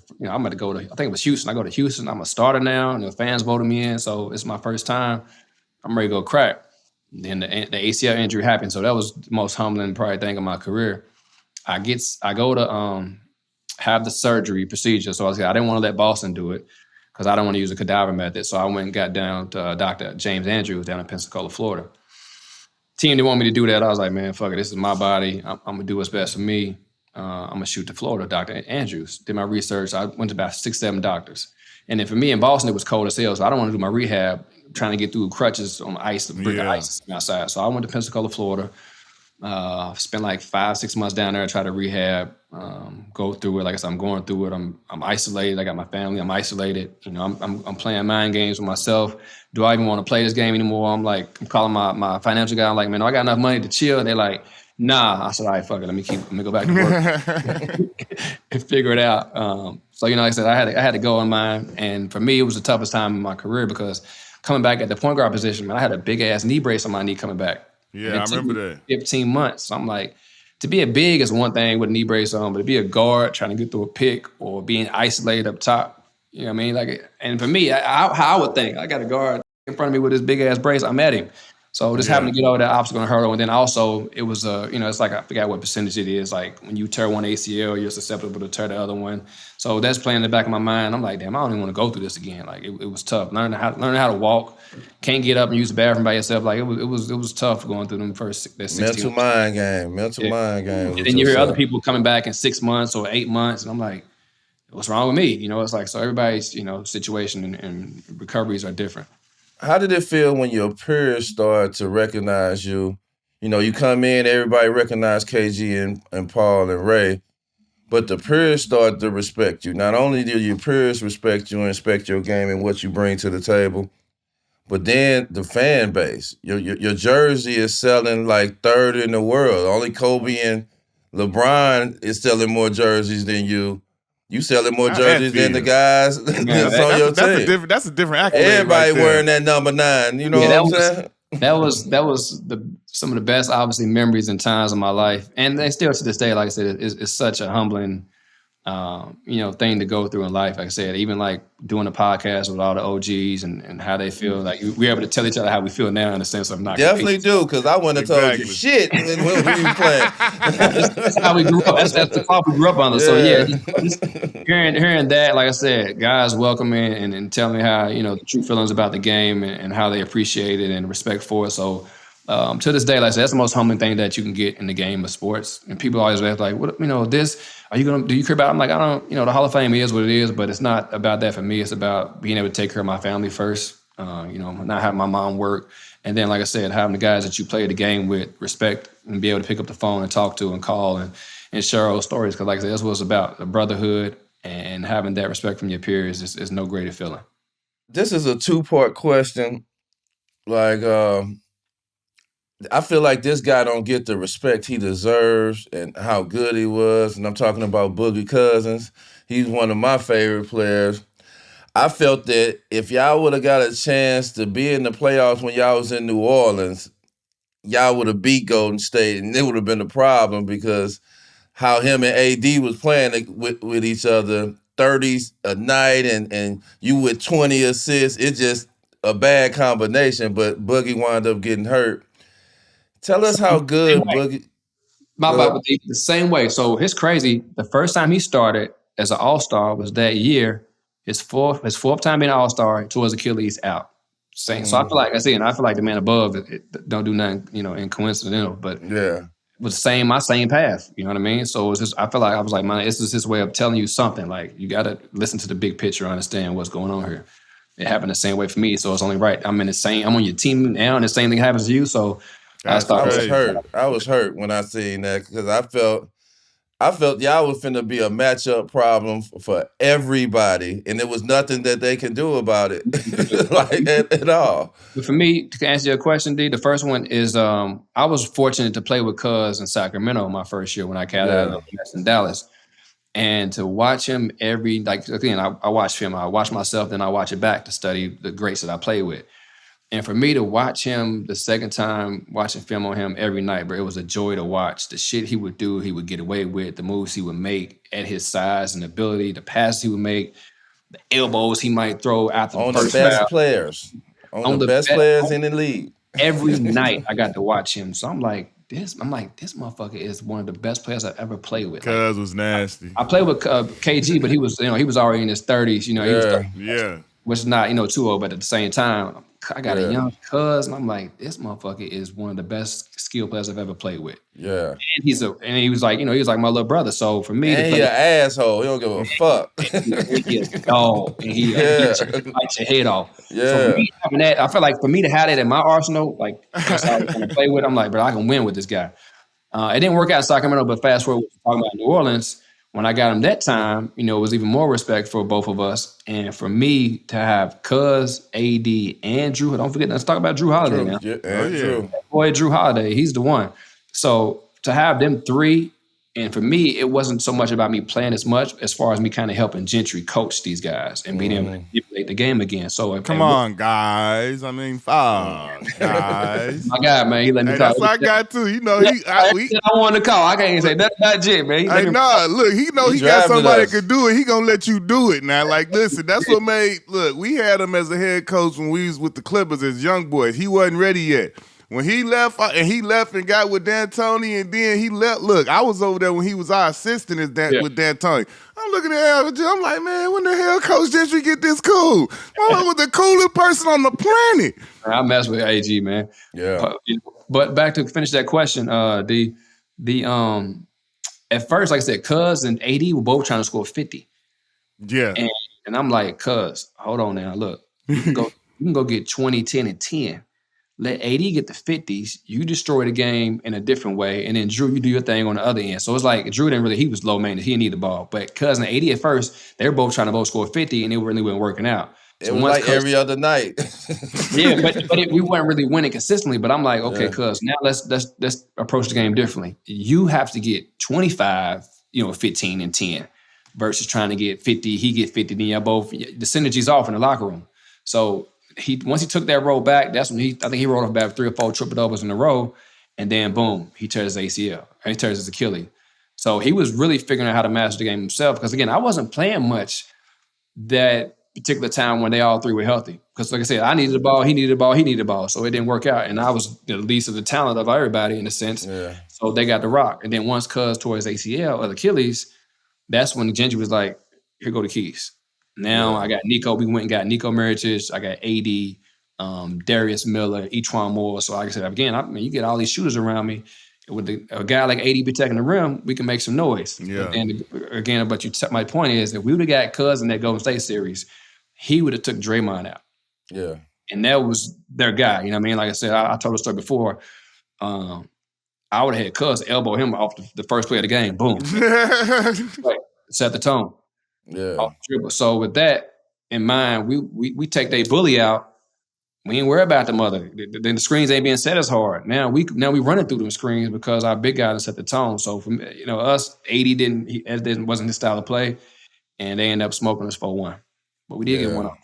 to go to, I think it was Houston. I go to Houston. I'm a starter now, and the fans voted me in. So it's my first time. I'm ready to go crack. Then the ACL injury happened. So that was the most humbling probably thing of my career. I go to have the surgery procedure. So I didn't want to let Boston do it because I don't want to use a cadaver method. So I went and got down to Dr. James Andrews down in Pensacola, Florida. Team didn't want me to do that. I was like, man, fuck it. This is my body. I'm going to do what's best for me. I'm going to shoot to Florida, Dr. Andrews. Did my research. I went to about 6-7 doctors. And then for me in Boston, it was cold as hell. So I don't want to do my rehab trying to get through crutches on ice, the brick of ice outside. So I went to Pensacola, Florida. Spent like 5-6 months down there, try to rehab, go through it. Like I said, I'm going through it. I'm isolated. I got my family. I'm isolated. You know, I'm playing mind games with myself. Do I even want to play this game anymore? I'm calling my financial guy. I'm like, man, I got enough money to chill. And they're like, nah. I said, all right, fuck it. Let me go back to work and figure it out. So, you know, like I said, I had to go on mine. And for me, it was the toughest time in my career because coming back at the point guard position, man, I had a big ass knee brace on my knee coming back. Yeah, I remember that. 15 months. So I'm like, to be a big is one thing with a knee brace on, but to be a guard trying to get through a pick or being isolated up top, you know what I mean? Like, and for me, how I would think, I got a guard in front of me with this big ass brace, I'm at him. So just having to get over that obstacle and hurdle. And then also it was, you know, it's like, I forgot what percentage it is. Like when you tear one ACL, you're susceptible to tear the other one. So that's playing in the back of my mind. I'm like, damn, I don't even want to go through this again. Like it was tough. Learning how to walk, can't get up and use the bathroom by yourself. Like it was tough going through them first 16 mental mind game. And then you hear other people coming back in 6 months or 8 months. And I'm like, what's wrong with me? You know, it's like, so everybody's, you know, situation and recoveries are different. How did it feel when your peers started to recognize you? You know, you come in, everybody recognize KG and Paul and Ray, but the peers started to respect you. Not only do your peers respect you and respect your game and what you bring to the table, but then the fan base. Your jersey is selling like third in the world. Only Kobe and LeBron is selling more jerseys than you. You selling more jerseys than the guys that's on your team. That's a different accolade. Everybody wearing that number 9. You know what I'm saying? That was some of the best, obviously, memories and times of my life, and they still to this day, like I said, it's such a humbling, you know, thing to go through in life. Like I said, even like doing a podcast with all the OGs and how they feel. Like we're able to tell each other how we feel now in the sense of not definitely do, because I wouldn't have told you shit when we were playing. That's how we grew up. That's the cloth we grew up under. So yeah, just hearing that, like I said, guys welcoming and telling me how, you know, the true feelings about the game and how they appreciate it and respect for it. So to this day, like I said, that's the most humbling thing that you can get in the game of sports. And people always ask, like, what, you know, do you care about it? I'm like, I don't, you know, the Hall of Fame is what it is, but it's not about that for me. It's about being able to take care of my family first, you know, not having my mom work. And then, like I said, having the guys that you play the game with respect and be able to pick up the phone and talk to and call and share those stories. Because, like I said, that's what it's about, the brotherhood and having that respect from your peers is no greater feeling. This is a 2-part question. Like, I feel like this guy don't get the respect he deserves and how good he was. And I'm talking about Boogie Cousins. He's one of my favorite players. I felt that if y'all would have got a chance to be in the playoffs when y'all was in New Orleans, y'all would have beat Golden State, and it would have been a problem because how him and AD was playing with each other, 30s a night, and you with 20 assists. It's just a bad combination, but Boogie wound up getting hurt. Tell us how good Boogie... The same way. So it's crazy. The first time he started as an All-Star was that year. His fourth time being an All-Star towards Achilles out. Same. So I feel like the man above don't do nothing, you know, coincidental. But yeah, it was my same path. You know what I mean? So it was just, I feel like I was like, man, this is his way of telling you something. Like you got to listen to the big picture, understand what's going on here. It happened the same way for me, so it's only right. I'm on your team now, and the same thing happens to you. So I was hurt. I was hurt when I seen that because I felt y'all was finna be a matchup problem for everybody, and there was nothing that they can do about it, like at all. But for me, to answer your question, D, the first one is I was fortunate to play with Cuz in Sacramento my first year when I got out of in Dallas. And to watch him I watch film, I watch myself, then I watch it back to study the greats that I play with. And for me to watch him the second time, watching film on him every night, bro, it was a joy to watch. The shit he would do, he would get away with, the moves he would make at his size and ability, the passes he would make, the elbows he might throw after on the first the best foul. Players. On the best players in the league. Every night I got to watch him. So I'm like, this motherfucker is one of the best players I've ever played with. Cuz was nasty. I played with KG, but he was already in his 30s. You know, he was 30, yeah. which is not, too old, but at the same time, I got a young cuz, and I'm like, this motherfucker is one of the best skill players I've ever played with. Yeah. And he was like, he was like my little brother. So for me to And play, he an asshole. He don't give a fuck. he is a dog, and he bites your head off. So for me having that, I feel like for me to have that in my arsenal, like that's how I was gonna play with. I'm like, bro, I can win with this guy. It didn't work out in Sacramento, but fast forward, talking about New Orleans. When I got him that time, it was even more respect for both of us. And for me to have Cuz, AD, and Drew, don't forget, let's talk about Drew Holiday now. Drew. Boy, Drew Holiday, he's the one. So to have them three, and for me, it wasn't so much about me playing as much as far as me kind of helping Gentry coach these guys and being able to manipulate the game again. So come on, guys. I mean, guys. My guy, man, he let me call. That's what I got too. I wanted to call. I can't even say nothing about Jet, man. Look, he got somebody that could do it. He gonna let you do it now. Like, listen, that's what made. Look, we had him as a head coach when we was with the Clippers as young boys. He wasn't ready yet. When he left and got with D'Antoni, and then he left. Look, I was over there when he was our assistant with D'Antoni. I'm looking at him. I'm like, man, when the hell Coach Gentry get this cool? I was the coolest person on the planet. I mess with AG, man. Yeah. But back to finish that question, at first, like I said, Cuz and AD were both trying to score 50. Yeah. And I'm like, Cuz, hold on now. Look, you can go get 20, 10, and 10. Let AD get the 50s. You destroy the game in a different way. And then Drew, you do your thing on the other end. So it's like Drew he was low maintenance. He didn't need the ball. But Cuz and AD at first, they were both trying to both score 50, and it really wasn't working out. So it was like every other night. Yeah, but we weren't really winning consistently. But I'm like, okay, Cuz, now let's approach the game differently. You have to get 25, 15 and 10 versus trying to get 50. He get 50. Then both the synergy's off in the locker room. So once he took that roll back, that's when I think he rolled off about 3 or 4 triple doubles in a row, and then boom, he tears his ACL. He tears his Achilles. So he was really figuring out how to master the game himself. Because again, I wasn't playing much that particular time when they all three were healthy. Because like I said, I needed the ball, he needed the ball, he needed the ball. So it didn't work out. And I was the least of the talent of everybody in a sense. Yeah. So they got the rock. And then once Cuz tore his ACL or Achilles, that's when Gentry was like, here go the keys. Now I got Nico. We went and got Nico Mirotic. I got AD, Darius Miller, E'Twaun Moore. So like I said, again, you get all these shooters around me. With a guy like AD protecting the rim, we can make some noise. Yeah. And again, my point is, if we would have got Cuz in that Golden State series, he would have took Draymond out. Yeah. And that was their guy. You know what I mean? Like I said, I told the story before. I would have had Cuz elbow him off the first play of the game. Boom. Like, set the tone. Yeah. So with that in mind, we take their bully out. We ain't worry about the mother. Then the screens ain't being set as hard. Now we running through them screens because our big guy set the tone. So from us, AD wasn't his style of play, and they end up smoking us 4-1. But we did get one off.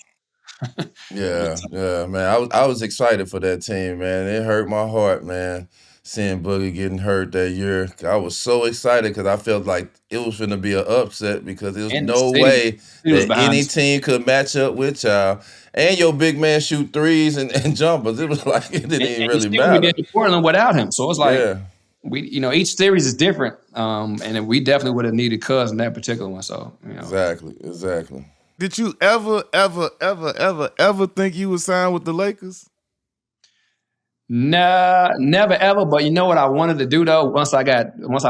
Yeah, man. I was excited for that team, man. It hurt my heart, man, seeing Boogie getting hurt that year. I was so excited because I felt like it was going to be an upset because there was no way that any team could match up with y'all. And your big man shoot threes and jumpers. It was like it didn't even really matter. We did Portland without him, so it's like we, each series is different, and we definitely would have needed Cuz in that particular one. So exactly. Did you ever think you would sign with the Lakers? Nah, never ever. But you know what I wanted to do though? Once I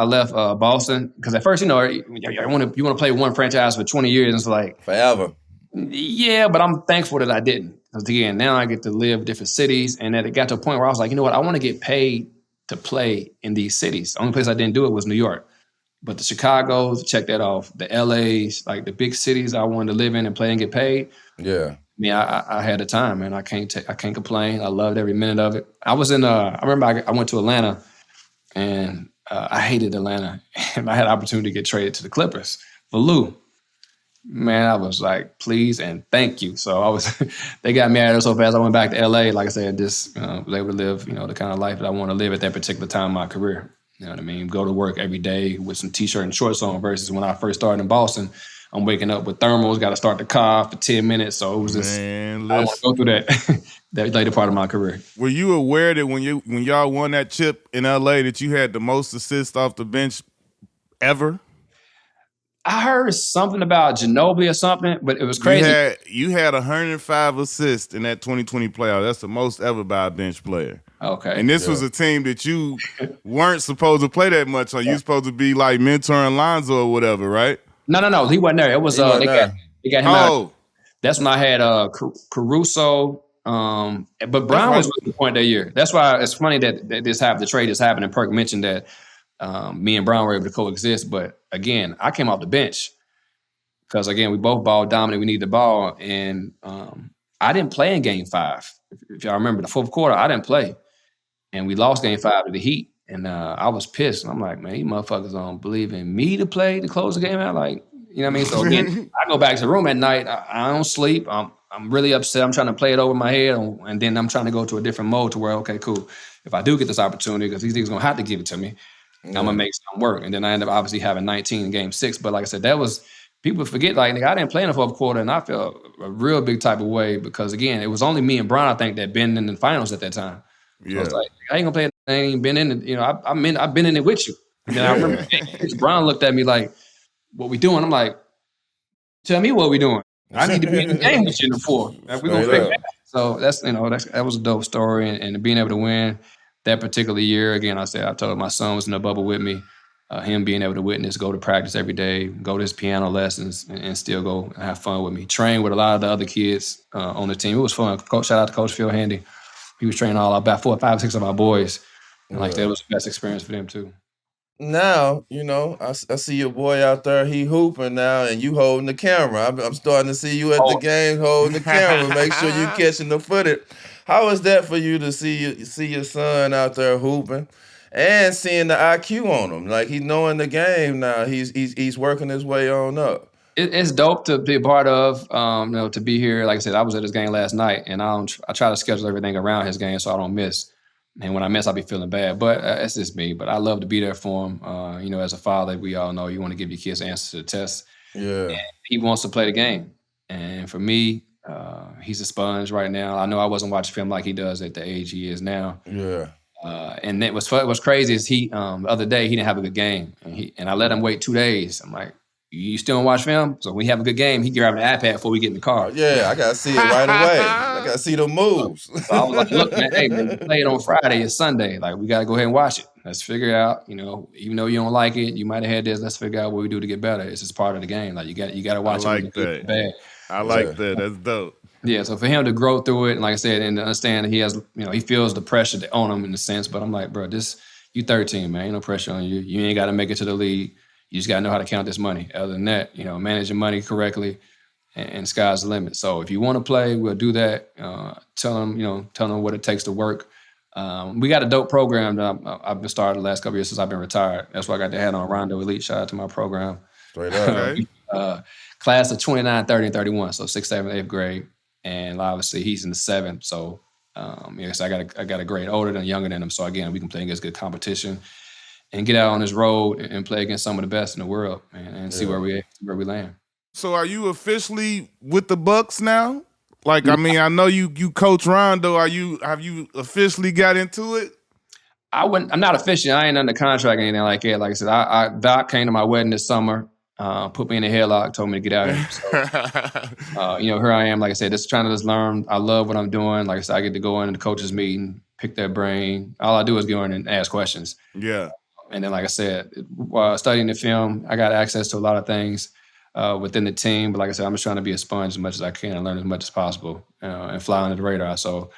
left Boston, because at first, you want to play one franchise for 20 years, and it's like forever. Yeah, but I'm thankful that I didn't. Because again, now I get to live different cities, and that it got to a point where I was like, you know what? I want to get paid to play in these cities. The only place I didn't do it was New York. But the Chicagos, check that off. The LAs, like the big cities I wanted to live in and play and get paid. Yeah. I mean, I had the time, man. I can't complain. I loved every minute of it. I was in. I remember I went to Atlanta, and I hated Atlanta, and I had an opportunity to get traded to the Clippers for Lou. Man, I was like, please and thank you. So they got me out of there so fast. I went back to LA. Like I said, just was able to live, the kind of life that I want to live at that particular time in my career. You know what I mean? Go to work every day with some t-shirt and shorts on versus when I first started in Boston. I'm waking up with thermals, got to start the car for 10 minutes. So it was just, I want to go through that that later part of my career. Were you aware that when y'all won that chip in LA that you had the most assists off the bench ever? I heard something about Ginobili or something, but it was crazy. You had 105 assists in that 2020 playoff. That's the most ever by a bench player. Okay. And this was a team that you weren't supposed to play that much on. You supposed to be like mentoring Lonzo or whatever, right? No. He wasn't there. It was they got him out. That's when I had Caruso. But Brown was with the point that year. That's why it's funny that this happened. The trade has happened. And Perk mentioned that me and Brown were able to coexist. But again, I came off the bench because again we both ball dominant. We need the ball, and I didn't play in Game 5. If y'all remember the fourth quarter, I didn't play, and we lost Game 5 to the Heat. And I was pissed. I'm like, man, you motherfuckers don't believe in me to play to close the game out. Like, you know what I mean? So again, I go back to the room at night. I don't sleep. I'm really upset. I'm trying to play it over my head, and then I'm trying to go to a different mode to where, okay, cool. If I do get this opportunity, because these niggas gonna have to give it to me, I'm gonna make something work. And then I end up obviously having 19 in Game 6. But like I said, that was people forget. Like, nigga, I didn't play in the fourth quarter, and I felt a real big type of way because again, it was only me and Brown, I think, that been in the finals at that time. So I was like, I ain't gonna play. I ain't been in it. I've been in it with you. And then I remember Brown looked at me like, "What we doing?" I'm like, "Tell me what we doing. I need to be in the game with you in the fourth. We gonna figure it out." So that was a dope story, and being able to win that particular year again. I told my son was in the bubble with me. Him being able to witness, go to practice every day, go to his piano lessons, and still go and have fun with me. Train with a lot of the other kids on the team. It was fun. Shout out to Coach Phil Handy. He was training about 4, 5, 6 of our boys. And that was the best experience for them too. Now, I see your boy out there, he hooping now, and you holding the camera. I'm starting to see you at the game holding the camera. Make sure you catching the footage. How is that for you to see your son out there hooping and seeing the IQ on him? Like he's knowing the game now. He's working his way on up. It's dope to be a part of, to be here. Like I said, I was at his game last night, and I try to schedule everything around his game so I don't miss. And when I miss, I'll be feeling bad. But it's just me. But I love to be there for him. As a father, we all know you want to give your kids answers to the test. Yeah. And he wants to play the game. And for me, he's a sponge right now. I know I wasn't watching film like he does at the age he is now. Yeah. And what's crazy is the other day, he didn't have a good game. And I let him wait 2 days. I'm like, you still don't watch film? So when he have a good game, he grab an iPad before we get in the car. Yeah, I gotta see it right away. I gotta see the moves. So I was like, look, man, hey, man, you play it on Friday. It's Sunday. Like, we gotta go ahead and watch it. Let's figure it out. Even though you don't like it, you might have had this. Let's figure out what we do to get better. It's just part of the game. Like, you got to watch I it. like that. I like that. That's dope. Yeah, so for him to grow through it, and like I said, and to understand that he has, he feels the pressure on him in a sense. But I'm like, bro, you 13, man. Ain't no pressure on you. You ain't got to make it to the league. You just got to know how to count this money. Other than that, manage your money correctly, and sky's the limit. So if you want to play, we'll do that. Tell them what it takes to work. We got a dope program that I've been starting the last couple of years since I've been retired. That's why I got the hat on Rondo Elite. Shout out to my program. Straight up. Okay. Class of 29, 30, and 31. So 6th, 7th, 8th grade. And obviously he's in the 7th. So so I got a grade older than younger than him. So again, we can play against good competition and get out on this road and play against some of the best in the world, and see where we land. So are you officially with the Bucks now? Like, I mean, I know you coach Rondo. Have you officially got into it? I'm not officially. I ain't under contract or anything like that. Like I said, Doc came to my wedding this summer, put me in a headlock, told me to get out of here. So, here I am. Like I said, just trying to learn. I love what I'm doing. Like I said, I get to go into the coaches' meeting, pick their brain. All I do is go in and ask questions. Yeah. And then, like I said, while studying the film, I got access to a lot of things within the team. But like I said, I'm just trying to be a sponge as much as I can and learn as much as possible and fly under the radar. So, like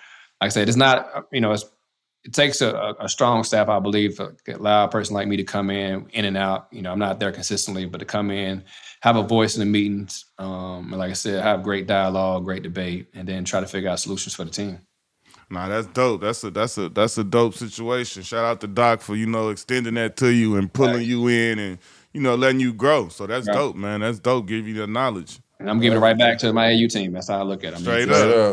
I said, it's not, it takes a strong staff, I believe, to allow a person like me to come in and out. I'm not there consistently, but to come in, have a voice in the meetings, and like I said, have great dialogue, great debate, and then try to figure out solutions for the team. Nah, that's dope. That's a dope situation. Shout out to Doc for extending that to you and pulling you in and letting you grow. So that's dope, man. That's dope. Give you the knowledge. And I'm giving it right back to my AU team. That's how I look at it.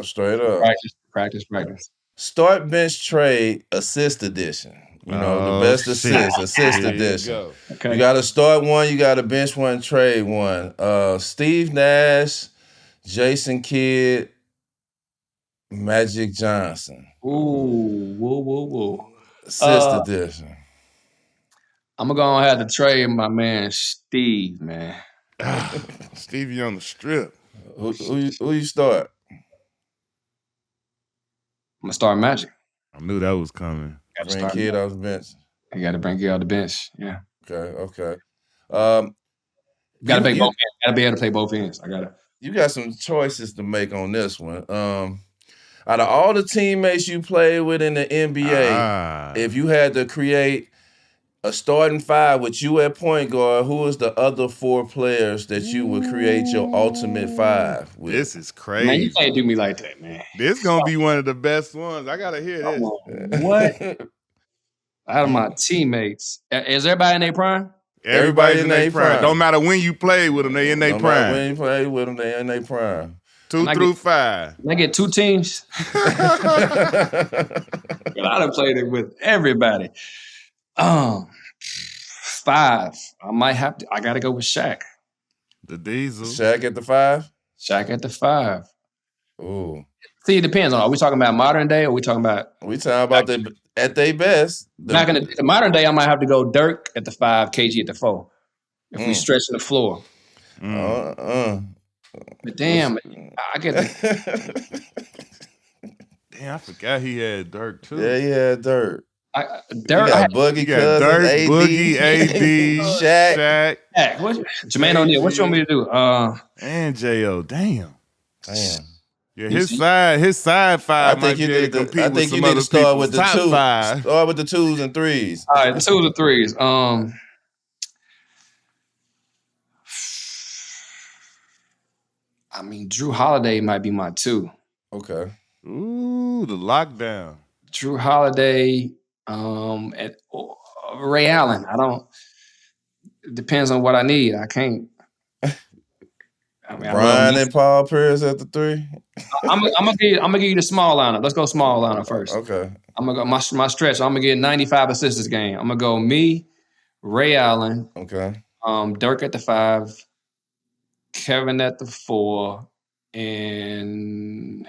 Straight up. Practice. Start bench trade assist edition. The best assist edition. You got to start one. You got to bench one, trade one. Steve Nash, Jason Kidd, Magic Johnson. Ooh, whoa. Assist edition. I'm going to have to trade my man Steve, man. Stevie on the strip. Who you start? I'm gonna start Magic. I knew that was coming. Got to Bring start. Kid off the bench. You got to bring Kid off the bench. Yeah. Okay. Got to play both ends. Got to be able to play both ends. I got to. You got some choices to make on this one. Out of all the teammates you played with in the NBA, if you had to create a starting five with you at point guard, who is the other 4 players that you would create your ultimate 5 with? This is crazy. Man, you can't do me like that, man. This gonna be one of the best ones. I gotta hear this. What? Out of my teammates, is everybody in their prime? Everybody's in their prime. Don't matter when you play with them, they in their prime. When you play with them, they in their prime. 2 through 5. Can I get 2 teams? I done played it with everybody. 5. I might have to. I got to go with Shaq. The Diesel. Shaq at the 5? Shaq at the 5. Ooh. See, it depends on. Are we talking about modern day, or are we talking about? We talking about at their best. Back in the modern day, I might have to go Dirk at the 5, KG at the 4. If we stretching the floor. But damn, I get the. Damn, I forgot he had Dirk too. Yeah, he had Dirk. Dirk, Boogie, Cousins, Dirk, AD, Boogie, AD, Shaq. Jermaine O'Neal. What you want me to do? And J.O. Damn. Yeah, his side 5 I think might you be able to compete with some need to other start with the top 2. 5. Start with the 2s and 3s. All right, 2s and 3s. I mean, Drew Holiday might be my 2. Okay. Ooh, the lockdown. Drew Holiday, and Ray Allen. It depends on what I need. I can't. Brian and Paul Pierce at the 3. I'm gonna give you the small lineup. Let's go small lineup first. Okay. I'm gonna go my stretch. I'm gonna get 95 assists this game. I'm gonna go me, Ray Allen. Okay. Dirk at the 5, Kevin at the 4, and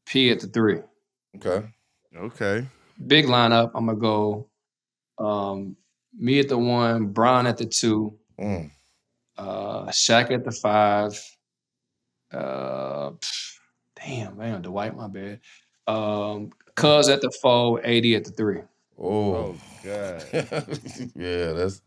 P at the 3. Okay. Big lineup. I'm gonna go me at the 1, Bron at the 2, Shaq at the 5. Damn, Dwight, my bad. Cuz at the 4, AD at the 3. Oh God. Yeah, that's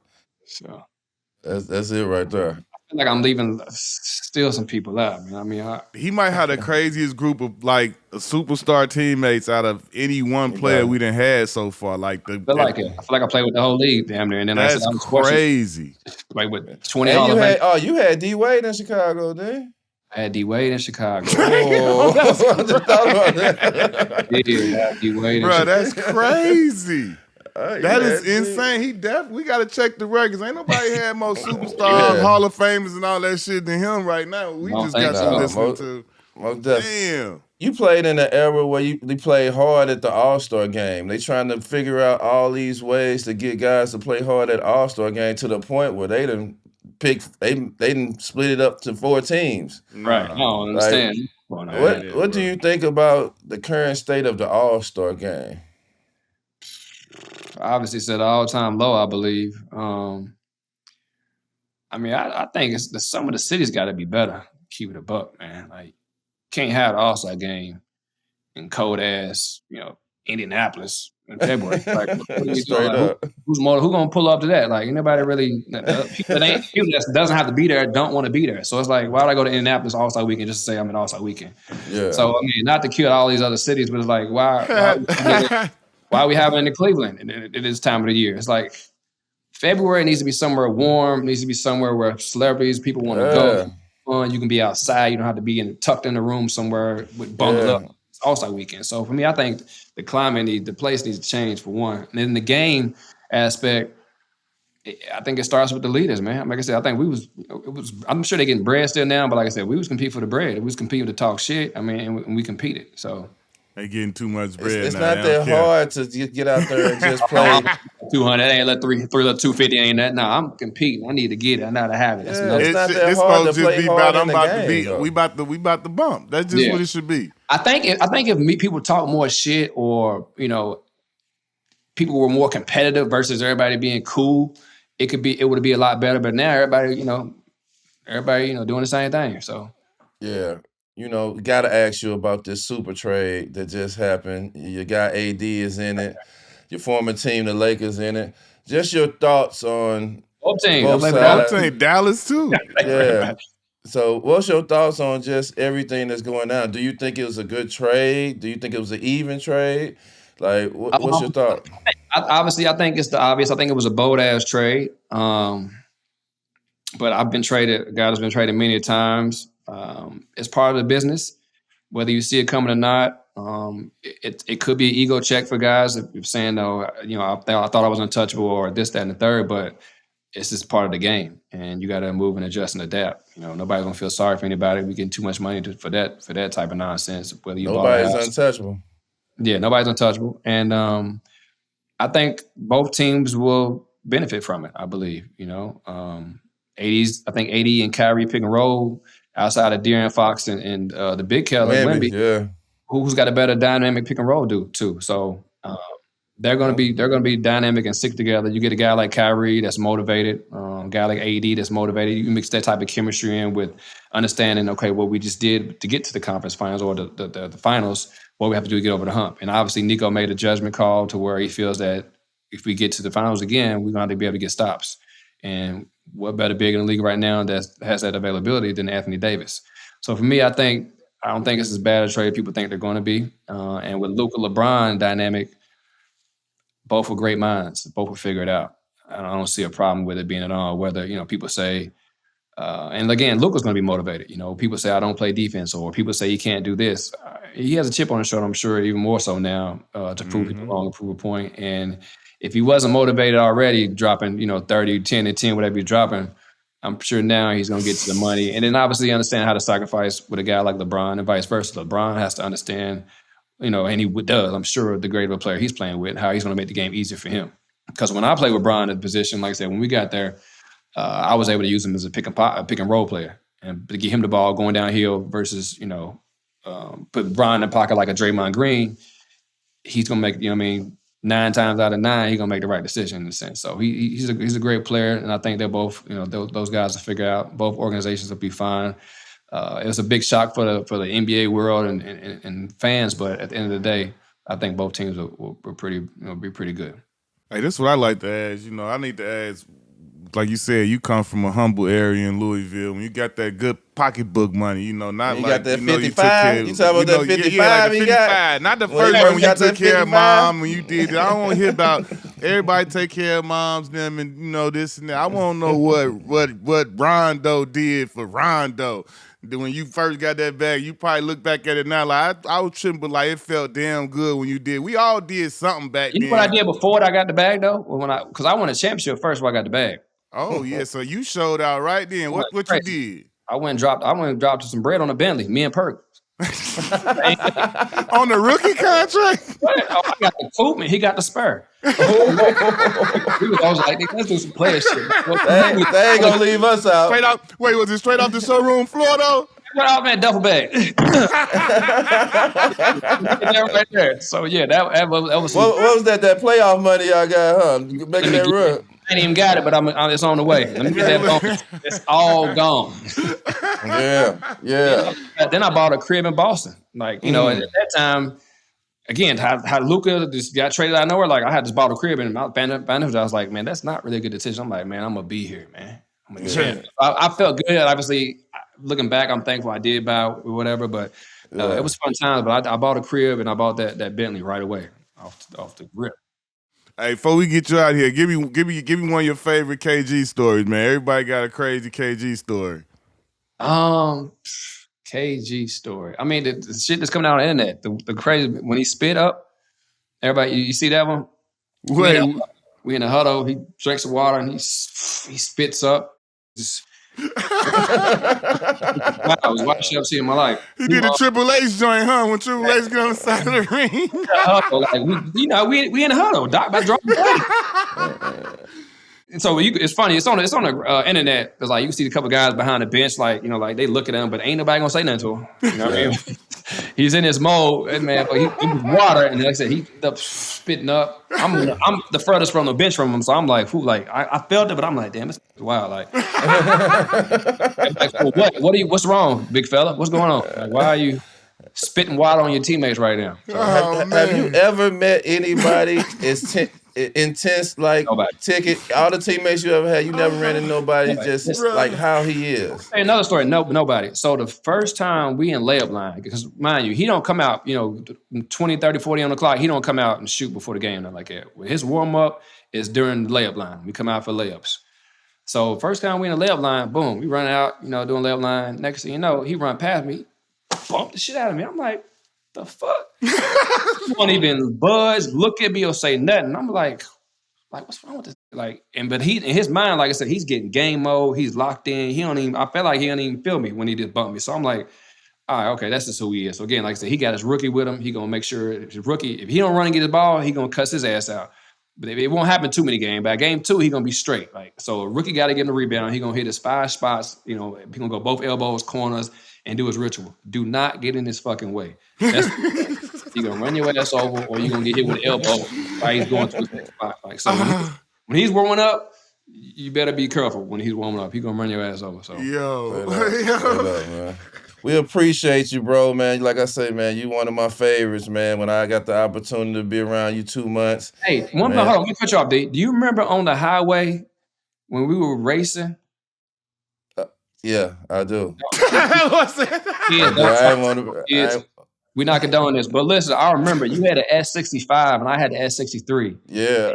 it right there. I feel like I'm leaving still some people out, man. I mean, he might have the craziest group of like superstar teammates out of any one player we done had so far. Like I feel like I played with the whole league, damn near. And then that's crazy. Played with 20. And you had D Wade in Chicago, then. I had D Wade in Chicago. Oh, I just thought about that. Yeah, D Wade. Bro, that's crazy. That is insane. We got to check the records. Ain't nobody had more superstars, Hall of Famers, and all that shit than him right now. We just got to listen to. Damn. You played in an era where they played hard at the All-Star game. They trying to figure out all these ways to get guys to play hard at All-Star game to the point where they done split it up to 4 teams. Right. I don't understand. What do you think about the current state of the All-Star game? Obviously, it's at an all-time low, I believe. I mean, I think some of the cities got to be better. Keep it a buck, man. Like, can't have the All-Star game in cold ass, Indianapolis in February. Like, straight up. Who's gonna pull up to that? Like, anybody really? People that doesn't have to be there don't want to be there. So it's like, why would I go to Indianapolis All-Star Weekend just to say I'm at All-Star Weekend? Yeah. So I mean, not to kill all these other cities, but it's like, why are we having it in Cleveland at this time of the year? It's like February needs to be somewhere warm, needs to be somewhere where celebrities, people want to go. Fun. You can be outside. You don't have to be tucked in a room somewhere with bundled up. It's All-Star Weekend. So for me, I think the climate, the place needs to change for one. And then the game aspect, I think it starts with the leaders, man. Like I said, I think I'm sure they're getting bread still now, but like I said, we was competing for the bread. We was competing to talk shit. I mean, and we competed. So. They getting too much bread. It's not that hard to get out there and just play. 200 ain't let 250 ain't that. No, I'm competing. I need to get it. I know how to have it. It's not that hard to play hard in the game. We about to bump. That's just what it should be. I think if people talk more shit, or people were more competitive versus everybody being cool, it would be a lot better. But now everybody doing the same thing. So Yeah. Got to ask you about this super trade that just happened. Your guy AD is in it. Your former team, the Lakers, in it. Just your thoughts on both teams. both I'm sides. saying Dallas too. Yeah. So what's your thoughts on just everything that's going on? Do you think it was a good trade? Do you think it was an even trade? Like, what's your thought? Obviously, I think it's the obvious. I think it was a bold ass trade. But I've been traded. God has been traded many times. It's part of the business, whether you see it coming or not. It could be an ego check for guys if saying, no, I thought I was untouchable or this, that, and the third, but it's just part of the game, and you got to move and adjust and adapt. Nobody's gonna feel sorry for anybody. We getting too much money for that type of nonsense. Whether you Nobody's untouchable. Yeah, nobody's untouchable, and I think both teams will benefit from it. I believe. I think AD and Kyrie pick and roll outside of De'Aaron Fox and the big killer Wemby. Yeah. Who's got a better dynamic pick and roll too? So they're gonna be dynamic and stick together. You get a guy like Kyrie that's motivated, guy like AD that's motivated. You mix that type of chemistry in with understanding, okay, what we just did to get to the conference finals or the finals, what we have to do to get over the hump. And obviously Nico made a judgment call to where he feels that if we get to the finals again, we're going to be able to get stops. And what better big in the league right now that has that availability than Anthony Davis? So for me, I don't think it's as bad a trade people think they're going to be. And with Luka LeBron dynamic, both were great minds. Both will figure it out. I don't see a problem with it being at all. Whether people say, and again, Luka's going to be motivated. People say I don't play defense, or people say he can't do this. He has a chip on his shoulder, I'm sure, even more so now to prove people wrong and prove a point. And if he wasn't motivated already, dropping 30, 10, and 10, whatever he's dropping, I'm sure now he's going to get to the money. And then obviously understand how to sacrifice with a guy like LeBron and vice versa. LeBron has to understand, and he does, I'm sure, the great of a player he's playing with, how he's going to make the game easier for him. Because when I played with LeBron in position, like I said, when we got there, I was able to use him as a pick and roll player and to get him the ball going downhill versus, put LeBron in the pocket like a Draymond Green. He's going to make, 9 times out of 9, he's gonna make the right decision in a sense. So he's a great player, and I think they're both, those guys will figure out. Both organizations will be fine. It was a big shock for the NBA world and fans, but at the end of the day, I think both teams will be pretty good. Hey, this is what I like to ask. I need to ask. Like you said, you come from a humble area in Louisville. When you got that good pocketbook money, not you like got that 55. You talking about that 55? Like 55. Not the first one when you took care of mom. When you did that, I don't want to hear about everybody take care of moms, them, and this and that. I want to know what Rondo did for Rondo. When you first got that bag, you probably look back at it now like I was tripping, but like it felt damn good when you did. We all did something back then. You know what I did before I got the bag though? Because I won a championship first before I got the bag. Oh yeah, so you showed out right then. What you did? I went and dropped some bread on a Bentley. Me and Perk. On the rookie contract? I got the coupe and he got the spur. I was like, let's do some player shit. They ain't gonna leave us out. Straight off. Wait, was it straight off the showroom floor though? Went off man, duffel bag. Right there. So yeah, that was. What was that playoff money y'all got? Huh? Making that run. I ain't even got it, but it's on the way. Let me get that bonus. It's all gone. Yeah. Then I bought a crib in Boston. Like, at that time, again, how Luka just got traded out of nowhere. Like, I had just bought a crib and I was like, man, that's not really a good decision. I'm like, man, I'm going to be here, man. I felt good. Obviously, looking back, I'm thankful I did buy or whatever, but it was fun times. But I bought a crib and I bought that Bentley right away off the rip. Hey, before we get you out here, give me one of your favorite KG stories, man. Everybody got a crazy KG story. KG story. I mean, the shit that's coming out on the internet, the crazy when he spit up. Everybody, you see that one? We in the huddle. He drinks the water and he spits up. I was watching shit in my life. He did a Triple H joint, huh? When Triple H get on the side of the ring. We in the huddle. Doc about dropping the And so it's funny. It's on the internet. It's like you can see a couple guys behind the bench, like like they look at him, but ain't nobody gonna say nothing to him. You know what I mean? He's in his mode, and man. But he was water, and like I said, he ended up spitting up. I'm the furthest from the bench from him, so I'm like, who? Like I felt it, but I'm like, damn, it's wild. Like, well, what's wrong, big fella? What's going on? Like, why are you spitting water on your teammates right now? So, have you ever met anybody intense like Nobody. Ticket? All the teammates you ever had, you never ran into nobody just like how he is. Hey, another story. Nobody. So the first time we in layup line, because mind you, he don't come out, 20, 30, 40 on the clock. He don't come out and shoot before the game, nothing like that. His warm up is during the layup line. We come out for layups. So first time we in the layup line, boom, we run out, doing layup line. Next thing you know, he run past me, bumped the shit out of me. I'm like, the fuck? He won't even buzz, look at me, or say nothing. I'm like, what's wrong with this? But he, in his mind, like I said, he's getting game mode. He's locked in. I felt like he don't even feel me when he just bumped me. So I'm like, all right, okay, that's just who he is. So again, like I said, he got his rookie with him. He gonna make sure his rookie, if he don't run and get his ball, he gonna cuss his ass out. But it won't happen too many games. By game 2, he gonna be straight. So a rookie got to get in the rebound. He gonna hit his 5 spots. He gonna go both elbows, corners, and do his ritual. Do not get in his fucking way. You gonna run your ass over, or you gonna get hit with an elbow while he's going to his next spot. So when he's warming up, you better be careful. When he's warming up, he's gonna run your ass over. So man. We appreciate you, bro, man. Like I say, man, you one of my favorites, man. When I got the opportunity to be around you 2 months. Hey, hold on, let me cut you off, D. Do you remember on the highway when we were racing? Yeah, I do. We're not condoning this, but listen, I remember you had an S65 and I had the S63. Yeah.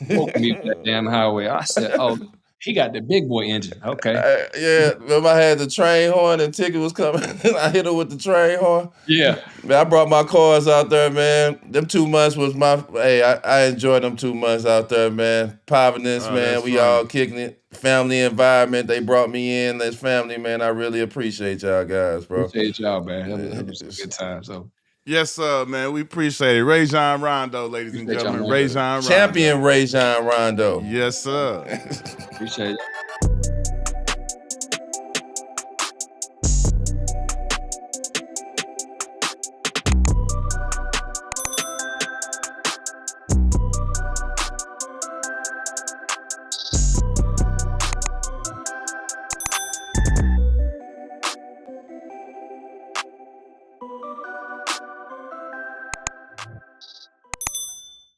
Woke me up that damn highway. I said, oh, he got the big boy engine. Okay. Remember I had the train horn and Ticket was coming. I hit her with the train horn. Yeah. Man, I brought my cars out there, man. Them 2 months was I enjoyed them 2 months out there, man. Providence, man. We all kicking it. Family environment. They brought me in. This family, man. I really appreciate y'all guys, bro. Appreciate y'all, man. That was a good time. So. Yes, sir, man. We appreciate it. Rajon Rondo, ladies and gentlemen. Rajon Rondo. Champion Rajon Rondo. Yes, sir. Appreciate it.